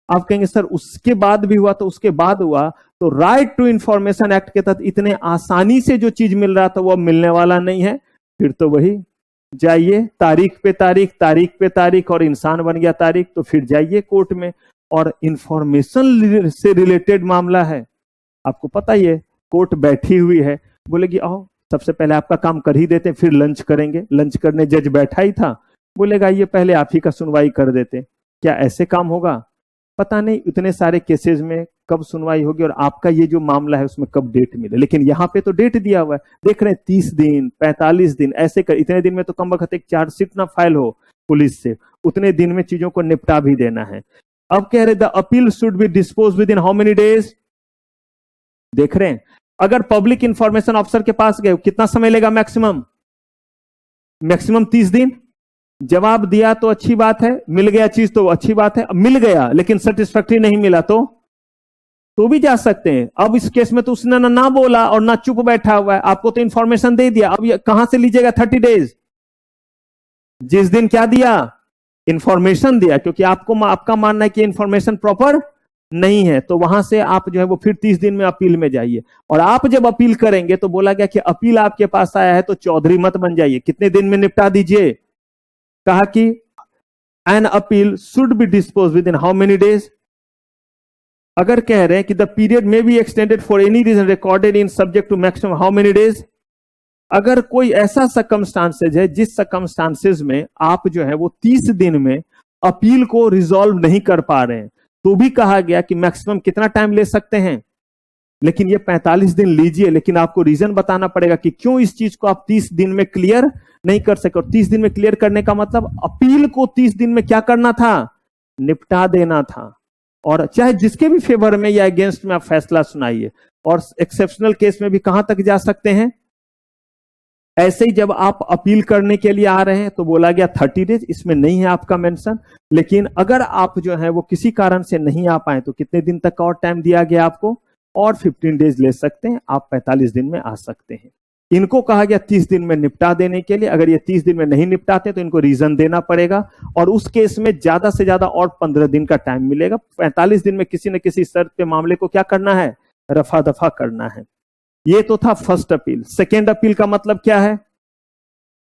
S2: आप कहेंगे सर उसके बाद भी हुआ, तो उसके बाद हुआ तो राइट टू इंफॉर्मेशन एक्ट के तहत इतने आसानी से जो चीज मिल रहा था वो अब मिलने वाला नहीं है। फिर तो वही जाइए तारीख पे तारीख, तारीख पे तारीख, और इंसान बन गया तारीख, तो फिर जाइए कोर्ट में। और इंफॉर्मेशन से रिलेटेड मामला है, आपको पता ही है, कोर्ट बैठी हुई है, बोलेगी आओ सबसे पहले आपका काम कर ही देते, फिर लंच करेंगे। लंच करने जज बैठा ही था, बोलेगा ये पहले आप ही का सुनवाई कर देते। क्या ऐसे काम होगा? पता नहीं इतने सारे केसेस में कब सुनवाई होगी और आपका ये जो मामला है उसमें कब डेट मिले। लेकिन यहाँ पे तो डेट दिया हुआ है, देख रहे हैं 30 दिन 45 दिन ऐसे कर, इतने दिन में तो कम वक्त एक चार्जशीट ना फाइल हो पुलिस से, उतने दिन में चीजों को निपटा भी देना है। अब कह रहे the appeal should be dispose within how many days? देख रहे हैं, अगर पब्लिक इंफॉर्मेशन ऑफिसर के पास गए कितना समय लेगा? मैक्सिमम 30 दिन। जवाब दिया तो अच्छी बात है, मिल गया चीज तो अच्छी बात है। मिल गया लेकिन सेटिस्फैक्टरी नहीं मिला तो भी जा सकते हैं। अब इस केस में तो उसने ना बोला और ना चुप बैठा हुआ है, आपको तो इंफॉर्मेशन दे दिया, अब कहां से लीजिएगा 30 डेज? जिस दिन क्या दिया? इंफॉर्मेशन दिया, क्योंकि आपका मानना है कि इंफॉर्मेशन प्रॉपर नहीं है, तो वहां से आप जो है वो फिर 30 दिन में अपील में जाइए। और आप जब अपील करेंगे तो बोला गया कि अपील आपके पास आया है तो चौधरी मत बन जाइए, कितने दिन में निपटा दीजिए? कहा कि an appeal should be dispose within how many days? अगर कह रहे हैं कि द पीरियड में be extended for any reason recorded in subject to maximum how many days? अगर कोई ऐसा सर्कमस्टांसेज है जिस सर्कमस्टांसेज में आप जो है वो 30 दिन में अपील को रिजॉल्व नहीं कर पा रहे हैं, तो भी कहा गया कि मैक्सिमम कितना टाइम ले सकते हैं, लेकिन ये 45 दिन लीजिए, लेकिन आपको रीजन बताना पड़ेगा कि क्यों इस चीज को आप 30 दिन में क्लियर नहीं कर सके। और 30 दिन में क्लियर करने का मतलब अपील को 30 दिन में क्या करना था, निपटा देना था। और चाहे जिसके भी फेवर में या अगेंस्ट में आप फैसला सुनाइए, और एक्सेप्शनल केस में भी कहां तक जा सकते हैं। ऐसे ही जब आप अपील करने के लिए आ रहे हैं तो बोला गया 30 डेज, इसमें नहीं है आपका मेंशन, लेकिन अगर आप जो है वो किसी कारण से नहीं आ पाए तो कितने दिन तक का और टाइम दिया गया आपको, और 15 डेज ले सकते हैं, आप 45 दिन में आ सकते हैं। इनको कहा गया 30 दिन में निपटा देने के लिए। अगर ये 30 दिन में नहीं निपटाते तो इनको रीजन देना पड़ेगा, और उस केस में ज्यादा से ज्यादा और 15 दिन का टाइम मिलेगा। 45 दिन में किसी न किसी शर्त पे मामले को क्या करना है, रफा दफा करना है। ये तो था फर्स्ट अपील। सेकेंड अपील का मतलब क्या है,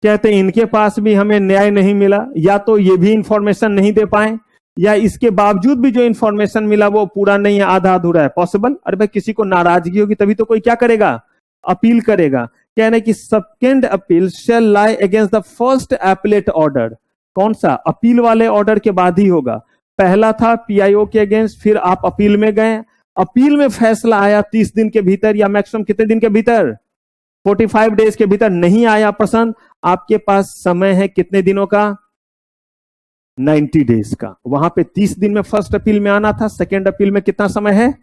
S2: कहते हैं इनके पास भी हमें न्याय नहीं मिला, या तो ये भी इंफॉर्मेशन नहीं दे पाए, या इसके बावजूद भी जो इंफॉर्मेशन मिला वो पूरा नहीं है, आधा अधूरा है। पॉसिबल, अरे भाई किसी को नाराजगी होगी तभी तो कोई क्या करेगा, अपील करेगा। कह रहे कि second appeal shall lie against the first appellate order. कौन सा, अपील वाले ऑर्डर के बाद ही होगा। पहला था पीआईओ के अगेंस्ट, फिर आप अपील में गए, अपील में फैसला आया 30 दिन के भीतर या मैक्सिमम कितने दिन के भीतर, 45 डेज के भीतर नहीं आया पसंद, आपके पास समय है कितने दिनों का, 90 डेज का। वहां पे 30 दिन में फर्स्ट अपील में आना था, सेकेंड अपील में कितना समय है,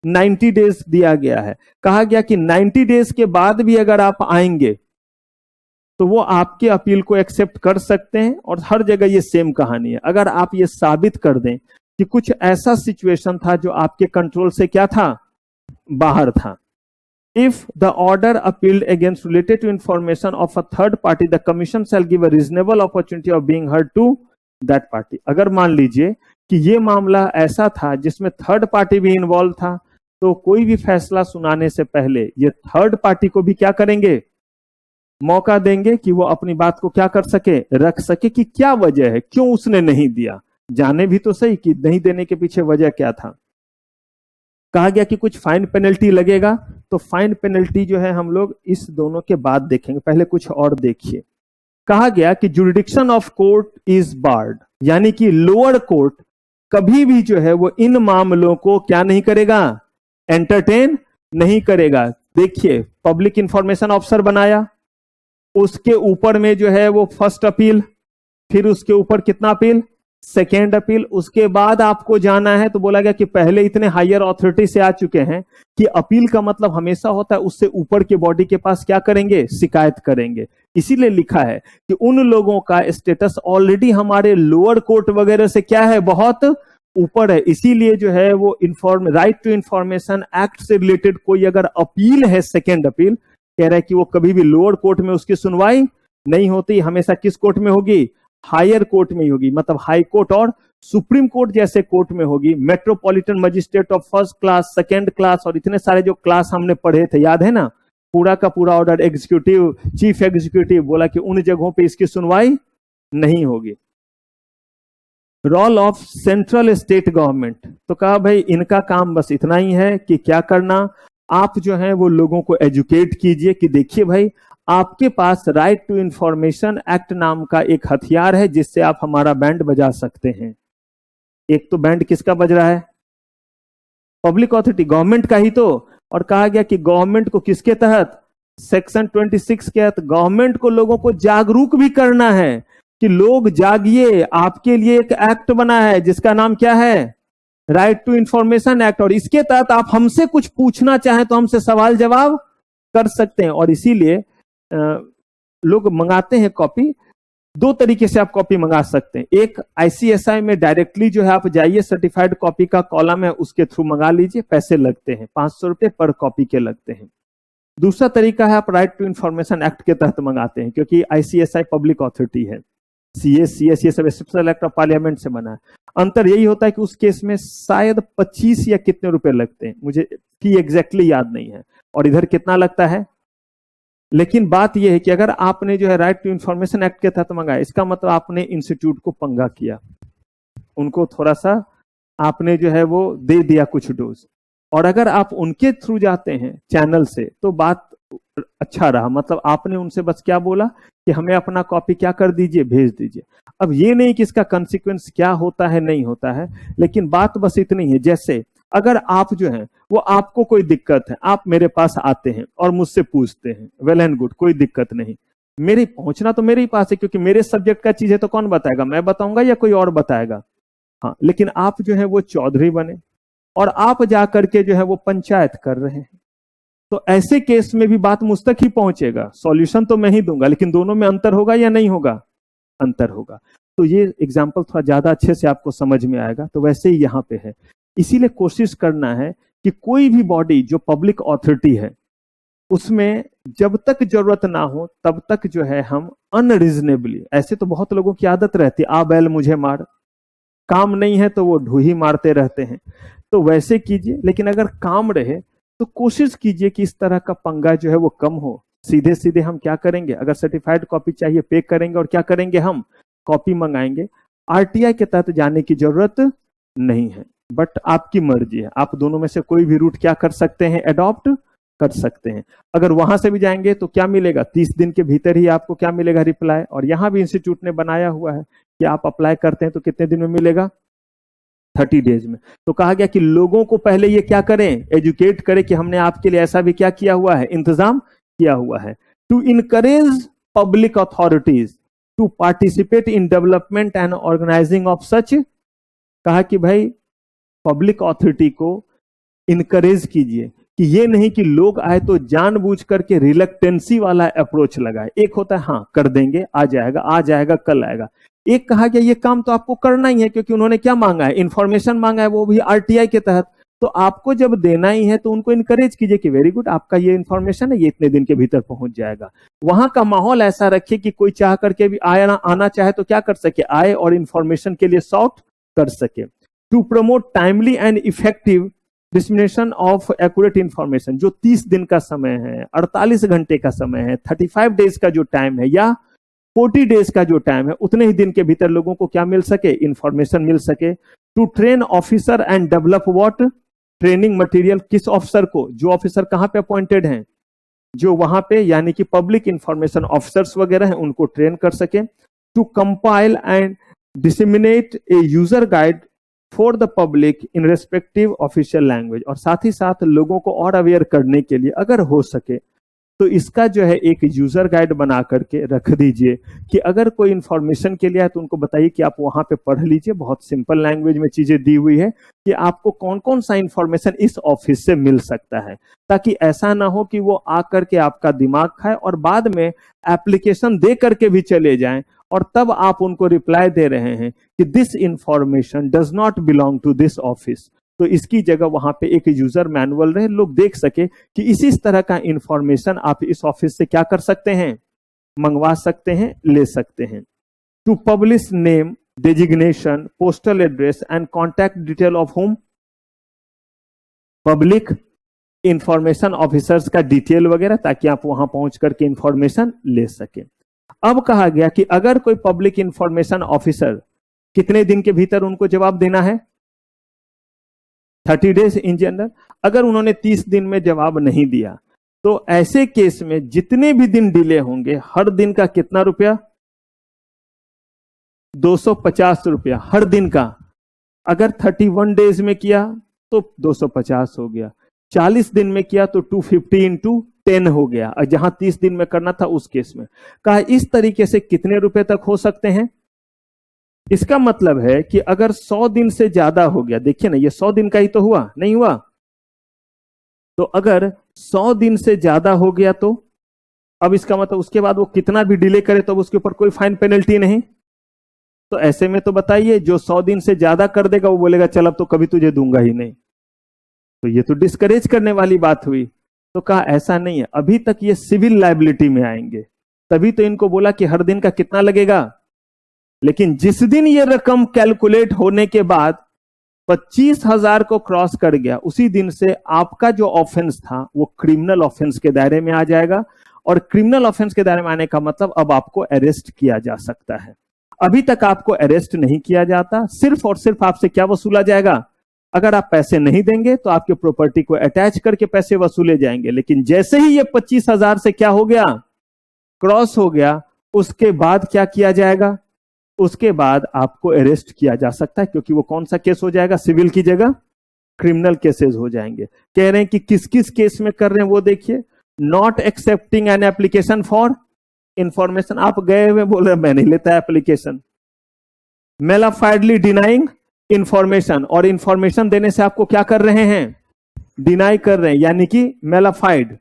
S2: 90 डेज दिया गया है। कहा गया कि 90 डेज के बाद भी अगर आप आएंगे तो वो आपके अपील को एक्सेप्ट कर सकते हैं। और हर जगह ये सेम कहानी है। अगर आप ये साबित कर दें कि कुछ ऐसा सिचुएशन था जो आपके कंट्रोल से क्या था, बाहर था। If the order appealed against related to information of a third party, the commission shall give a reasonable opportunity of being heard to that party. अगर मान लीजिए कि ये मामला ऐसा था जिसमें थर्ड पार्टी भी इन्वॉल्व था, तो कोई भी फैसला सुनाने से पहले ये थर्ड पार्टी को भी क्या करेंगे, मौका देंगे कि वो अपनी बात को क्या कर सके, रख सके कि क्या वजह है, क्यों उसने नहीं दिया। जाने भी तो सही कि नहीं देने के पीछे वजह क्या था। कहा गया कि कुछ फाइन पेनल्टी लगेगा, तो फाइन पेनल्टी जो है हम लोग इस दोनों के बाद देखेंगे, पहले कुछ और देखिए। कहा गया कि jurisdiction of court is barred, यानी कि लोअर कोर्ट कभी भी जो है वो इन मामलों को क्या नहीं करेगा, एंटरटेन नहीं करेगा। देखिए, पब्लिक इंफॉर्मेशन ऑफिसर बनाया, उसके ऊपर में जो है वो फर्स्ट अपील, फिर उसके ऊपर कितना अपील, सेकेंड अपील। उसके बाद आपको जाना है तो बोला गया कि पहले इतने हायर अथॉरिटी से आ चुके हैं कि अपील का मतलब हमेशा होता है उससे ऊपर के बॉडी के पास क्या करेंगे, शिकायत करेंगे। इसीलिए लिखा है कि उन लोगों का स्टेटस ऑलरेडी हमारे लोअर कोर्ट वगैरह से क्या है, बहुत ऊपर है। इसीलिए जो है वो राइट टू इंफॉर्मेशन एक्ट से रिलेटेड कोई अगर अपील है, सेकेंड अपील, कह रहा है कि वो कभी भी लोअर कोर्ट में उसकी सुनवाई नहीं होती, हमेशा किस कोर्ट में होगी, हायर कोर्ट में ही होगी। मतलब हाई कोर्ट और सुप्रीम कोर्ट जैसे कोर्ट में होगी। Metropolitan magistrate of first class, second class और इतने सारे जो क्लास हमने पढ़े थे, याद है ना, पूरा का पूरा ऑर्डर, एग्जीक्यूटिव, चीफ एग्जीक्यूटिव, बोला कि उन जगहों पे इसकी सुनवाई नहीं होगी। Role of central state government, तो कहा भाई इनका काम बस इतना ही है कि क्या करना, आप जो है वो लोगों को एजुकेट कीजिए कि देखिए भाई आपके पास राइट टू इंफॉर्मेशन एक्ट नाम का एक हथियार है जिससे आप हमारा बैंड बजा सकते हैं। एक तो बैंड किसका बज रहा है, पब्लिक अथॉरिटी, गवर्नमेंट का ही तो। और कहा गया कि गवर्नमेंट को किसके तहत, सेक्शन 26 के तहत गवर्नमेंट को लोगों को जागरूक भी करना है कि लोग जागिए, आपके लिए एक एक्ट बना है जिसका नाम क्या है, राइट टू इंफॉर्मेशन एक्ट। और इसके तहत आप हमसे कुछ पूछना चाहें तो हमसे सवाल जवाब कर सकते हैं। और इसीलिए लोग मंगाते हैं कॉपी, दो तरीके से आप कॉपी मंगा सकते हैं। एक आईसीएसआई में डायरेक्टली जो है आप जाइए, सर्टिफाइड कॉपी का कॉलम है उसके थ्रू मंगा लीजिए, पैसे लगते हैं 500 रुपए पर कॉपी के लगते हैं। दूसरा तरीका है आप राइट टू इंफॉर्मेशन एक्ट के तहत मंगाते हैं, क्योंकि आईसीएसआई पब्लिक अथॉरिटी है, सीएस ये सब स्पेशल एक्ट ऑफ पार्लियामेंट से बना है। अंतर यही होता है कि उस केस में शायद 25 या कितने रुपए लगते हैं, मुझे फी एग्जैक्टली याद नहीं है, और इधर कितना लगता है। लेकिन बात यह है कि अगर आपने जो है राइट टू इंफॉर्मेशन एक्ट के तहत मंगाया, इसका मतलब आपने इंस्टीट्यूट को पंगा किया, उनको थोड़ा सा आपने जो है वो दे दिया कुछ डोज। और अगर आप उनके थ्रू जाते हैं चैनल से, तो बात अच्छा रहा, मतलब आपने उनसे बस क्या बोला कि हमें अपना कॉपी क्या कर दीजिए, भेज दीजिए। अब ये नहीं कि इसका कंसिक्वेंस क्या होता है नहीं होता है, लेकिन बात बस इतनी है, जैसे अगर आप जो है वो आपको कोई दिक्कत है, आप मेरे पास आते हैं और मुझसे पूछते हैं, वेल एंड गुड, कोई दिक्कत नहीं, मेरे पहुंचना तो मेरे ही पास है, क्योंकि मेरे सब्जेक्ट का चीज है तो कौन बताएगा, मैं बताऊंगा या कोई और बताएगा। हाँ, लेकिन आप जो है वो चौधरी बने और आप जा करके जो है वो पंचायत कर रहे हैं, तो ऐसे केस में भी बात मुझ तक ही पहुंचेगा, सॉल्यूशन तो मैं ही दूंगा, लेकिन दोनों में अंतर होगा या नहीं होगा, अंतर होगा। तो ये एग्जाम्पल थोड़ा ज्यादा अच्छे से आपको समझ में आएगा। तो वैसे ही यहाँ पे है, इसीलिए कोशिश करना है कि कोई भी बॉडी जो पब्लिक ऑथोरिटी है उसमें जब तक जरूरत ना हो तब तक जो है हम अनरीजनेबली, ऐसे तो बहुत लोगों की आदत रहती है, आ बैल मुझे मार, काम नहीं है तो वो ढूही मारते रहते हैं, तो वैसे कीजिए। लेकिन अगर काम रहे तो कोशिश कीजिए कि इस तरह का पंगा जो है वो कम हो। सीधे सीधे हम क्या करेंगे, अगर सर्टिफाइड कॉपी चाहिए पे करेंगे और क्या करेंगे, हम कॉपी मंगाएंगे। आरटीआई के तहत जाने की जरूरत नहीं है, बट आपकी मर्जी है, आप दोनों में से कोई भी रूट क्या कर सकते हैं, अडॉप्ट कर सकते हैं। अगर वहां से भी जाएंगे तो क्या मिलेगा, 30 दिन के भीतर ही आपको क्या मिलेगा, रिप्लाई। और यहां भी इंस्टीट्यूट ने बनाया हुआ है कि आप अप्लाई करते हैं तो कितने दिन में मिलेगा, 30 डेज में। तो कहा गया कि लोगों को पहले ये क्या करें, एजुकेट करें कि हमने आपके लिए ऐसा भी क्या किया हुआ है, इंतजाम किया हुआ है। To encourage public authorities to participate in development and organizing of such, कहा कि भाई पब्लिक अथॉरिटी को इनकरेज कीजिए कि ये नहीं कि लोग आए तो जानबूझ करके रिलक्टेंसी वाला अप्रोच लगाए। एक होता है हाँ कर देंगे, आ जाएगा कल आएगा। एक कहा गया ये काम तो आपको करना ही है, क्योंकि उन्होंने क्या मांगा है, इंफॉर्मेशन मांगा है, वो भी आरटीआई के तहत, तो आपको जब देना ही है तो उनको इनकरेज कीजिए कि वेरी गुड, आपका ये इंफॉर्मेशन है, ये इतने दिन के भीतर पहुंच जाएगा। वहां का माहौल ऐसा रखिए कि कोई चाह करके भी आना चाहे तो क्या कर सके, आए और इंफॉर्मेशन के लिए सॉर्ट कर सके। To promote timely and effective distribution of accurate information, जो 30 दिन का समय है, 48 घंटे का समय है, 35 डेज का जो टाइम है या 40 डेज का जो टाइम है, उतने ही दिन के भीतर लोगों को क्या मिल सके, इंफॉर्मेशन मिल सके। To train officer and develop what training material, किस ऑफिसर को, जो ऑफिसर कहां पे अपॉइंटेड हैं, जो वहां पे यानी कि पब्लिक इंफॉर्मेशन ऑफिसर्स वगैरह हैं, उनको ट्रेन कर सके। To compile and disseminate a user guide for the public in respective official language, और साथ ही साथ लोगों को और अवेयर करने के लिए अगर हो सके तो इसका जो है एक यूजर गाइड बना करके रख दीजिए कि अगर कोई इंफॉर्मेशन के लिए है तो उनको बताइए कि आप वहां पे पढ़ लीजिए, बहुत सिंपल लैंग्वेज में चीजें दी हुई है कि आपको कौन कौन सा इंफॉर्मेशन इस ऑफिस से मिल सकता है, ताकि ऐसा ना हो कि वो आकर के आपका दिमाग खाए और बाद में एप्लीकेशन दे करके भी चले जाएं और तब आप उनको रिप्लाई दे रहे हैं कि this information does not belong to this office. तो इसकी जगह वहां पे एक यूजर मैनुअल रहे, लोग देख सके कि इसी तरह का इंफॉर्मेशन आप इस ऑफिस से क्या कर सकते हैं, मंगवा सकते हैं, ले सकते हैं। To publish name, designation, postal address and contact detail of home, public information officers का डिटेल वगैरह, ताकि आप वहां पहुंच करके इंफॉर्मेशन ले सके। अब कहा गया कि अगर कोई पब्लिक इंफॉर्मेशन ऑफिसर, कितने दिन के भीतर उनको जवाब देना है, 30 डेज इन जनरल। अगर उन्होंने 30 दिन में जवाब नहीं दिया तो ऐसे केस में जितने भी दिन डिले होंगे, हर दिन का कितना रुपया, 250 रुपया हर दिन का। अगर 31 डेज में किया तो 250 हो गया, 40 दिन में किया तो 250 इंटू 10 हो गया, और जहां 30 दिन में करना था उस केस में कहा इस तरीके से कितने रुपए तक हो सकते हैं। इसका मतलब है कि अगर 100 दिन से ज्यादा हो गया, देखिए ना ये 100 दिन का ही तो हुआ, नहीं हुआ, तो अगर 100 दिन से ज्यादा हो गया तो अब इसका मतलब उसके बाद वो कितना भी डिले करे तो उसके ऊपर कोई फाइन पेनल्टी नहीं। तो ऐसे में तो बताइए जो 100 दिन से ज्यादा कर देगा वो बोलेगा चल अब तो कभी तुझे दूंगा ही नहीं, तो ये तो डिस्करेज करने वाली बात हुई। तो कहा ऐसा नहीं है, अभी तक ये सिविल लायबिलिटी में आएंगे, तभी तो इनको बोला कि हर दिन का कितना लगेगा। लेकिन जिस दिन ये रकम कैलकुलेट होने के बाद 25,000 को क्रॉस कर गया, उसी दिन से आपका जो ऑफेंस था वो क्रिमिनल ऑफेंस के दायरे में आ जाएगा, और क्रिमिनल ऑफेंस के दायरे में आने का मतलब अब आपको अरेस्ट किया जा सकता है। अभी तक आपको अरेस्ट नहीं किया जाता, सिर्फ और सिर्फ आपसे क्या वसूला जाएगा, अगर आप पैसे नहीं देंगे तो आपके प्रॉपर्टी को अटैच करके पैसे वसूले जाएंगे, लेकिन जैसे ही ये 25,000 से क्या हो गया, क्रॉस हो गया, उसके बाद क्या किया जाएगा, उसके बाद आपको अरेस्ट किया जा सकता है, क्योंकि वो कौन सा केस हो जाएगा, सिविल की जगह क्रिमिनल केसेस हो जाएंगे। कह रहे हैं कि किस किस केस में कर रहे हैं वो देखिए। Not accepting an application for information, आप गए हुए बोल रहे मैं नहीं लेता एप्लीकेशन। मेलाफाइडली डिनाइंग इंफॉर्मेशन, और इंफॉर्मेशन देने से आपको क्या कर रहे हैं, डिनाई कर रहे हैं, यानी कि मेलाफाइड।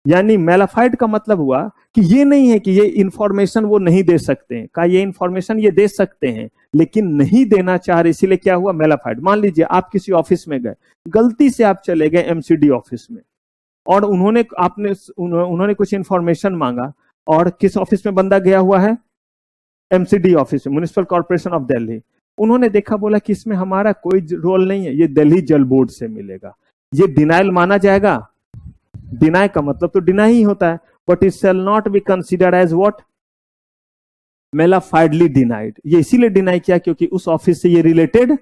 S2: यानी मेलाफाइड का मतलब हुआ कि ये नहीं है कि ये इंफॉर्मेशन वो नहीं दे सकते हैं, का ये इंफॉर्मेशन ये दे सकते हैं लेकिन नहीं देना चाह रहे, इसीलिए क्या हुआ, मेलाफाइड। मान लीजिए आप किसी ऑफिस में गए, गलती से आप चले गए एमसीडी ऑफिस में, और उन्होंने कुछ इंफॉर्मेशन मांगा, और किस ऑफिस में बंदा गया हुआ है, एमसीडी ऑफिस में, म्युनिसिपल कॉर्पोरेशन ऑफ दिल्ली। उन्होंने देखा, बोला कि इसमें हमारा कोई रोल नहीं है, ये दिल्ली जल बोर्ड से मिलेगा। ये डिनाइल माना जाएगा? डिनाई का मतलब तो डिनाई ही होता है, but it shall not be considered as what, malafidely denied. ये इसीलिए डिनाई किया क्योंकि उस ऑफिस से ये रिलेटेड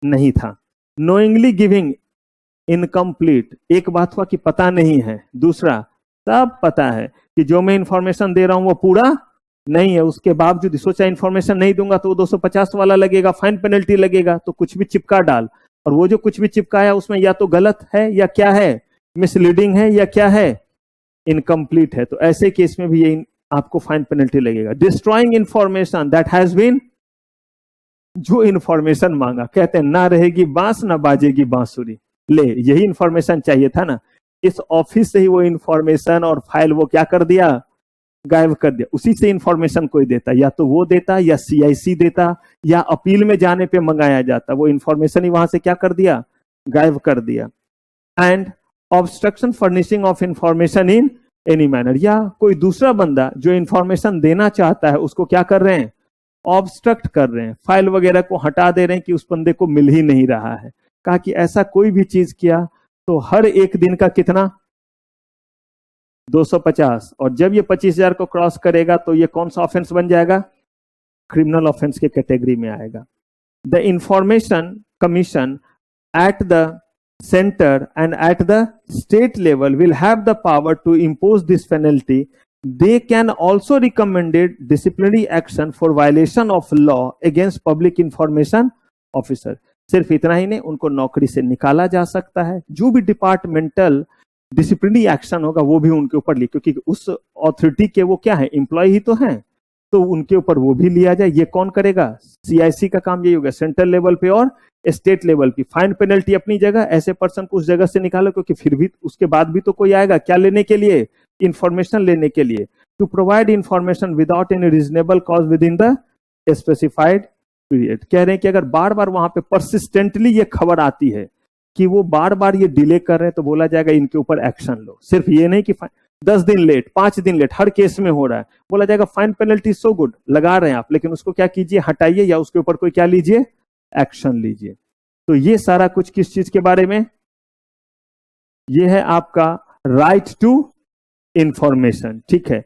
S2: नहीं था। नोइंगली गिविंग इनकम्प्लीट, एक बात हुआ कि पता नहीं है, दूसरा सब पता है कि जो मैं इंफॉर्मेशन दे रहा हूं वो पूरा नहीं है, उसके बावजूद सोचा इंफॉर्मेशन नहीं दूंगा तो 250 वाला लगेगा, फाइन पेनल्टी लगेगा, तो कुछ भी चिपका डाल, और वो जो कुछ भी चिपकाया उसमें या तो गलत है या क्या है, मिसलीडिंग है या क्या है, इनकम्प्लीट है, तो ऐसे केस में भी ये आपको फाइन पेनल्टी लगेगा। Destroying information that has been, जो इंफॉर्मेशन मांगा, कहते हैं ना रहेगी बांस ना बाजेगी बांसुरी, ले यही इंफॉर्मेशन चाहिए था ना, इस ऑफिस से ही वो इंफॉर्मेशन और फाइल वो क्या कर दिया, गायब कर दिया। उसी से इंफॉर्मेशन कोई देता, या तो वो देता या सीआईसी देता, या अपील में जाने पे मंगाया जाता, वो इंफॉर्मेशन ही वहां से क्या कर दिया, गायब कर दिया। And obstruction furnishing of information in any manner, या कोई दूसरा बंदा जो इंफॉर्मेशन देना चाहता है उसको क्या कर रहे हैं, ऑब्स्ट्रक्ट कर रहे हैं, फाइल वगैरह को हटा दे रहे हैं कि उस बंदे को मिल ही नहीं रहा है। कहा कि ऐसा कोई भी चीज किया तो हर एक दिन का कितना, 250, और जब ये 25,000 को क्रॉस करेगा तो ये कौन सा ऑफेंस बन जाएगा, क्रिमिनल ऑफेंस के कैटेगरी में आएगा। The information commission at the center and at the state level will have the power to impose this penalty. They can also recommend disciplinary action for violation of law against public information officer. सिर्फ इतना ही नहीं, उनको नौकरी से निकाला जा सकता है, जो भी डिपार्टमेंटल डिसिप्लिनरी एक्शन होगा वो भी उनके ऊपर लिए, क्योंकि उस अथॉरिटी के वो क्या है, एम्प्लॉय ही तो हैं, तो उनके ऊपर वो भी लिया जाए। ये कौन करेगा, सीआईसी का काम यही होगा, सेंट्रल लेवल पे और स्टेट लेवल पे। फाइन पेनल्टी अपनी जगह, ऐसे पर्सन को उस जगह से निकालो, क्योंकि फिर भी उसके बाद भी तो कोई आएगा क्या लेने के लिए, इंफॉर्मेशन लेने के लिए। To provide information without any reasonable cause within the specified period. कह रहे हैं कि अगर बार बार वहां पे परसिस्टेंटली ये खबर आती है कि वो बार बार ये डिले कर रहे हैं, तो बोला जाएगा इनके ऊपर एक्शन लो। सिर्फ ये नहीं कि 10 दिन लेट, 5 दिन लेट, हर केस में हो रहा है, बोला जाएगा फाइन पेनल्टी सो गुड लगा रहे हैं आप, लेकिन उसको क्या कीजिए, हटाइए, या उसके ऊपर कोई क्या लीजिए, एक्शन लीजिए। तो ये सारा कुछ किस चीज के बारे में, ये है आपका राइट टू इंफॉर्मेशन। ठीक है,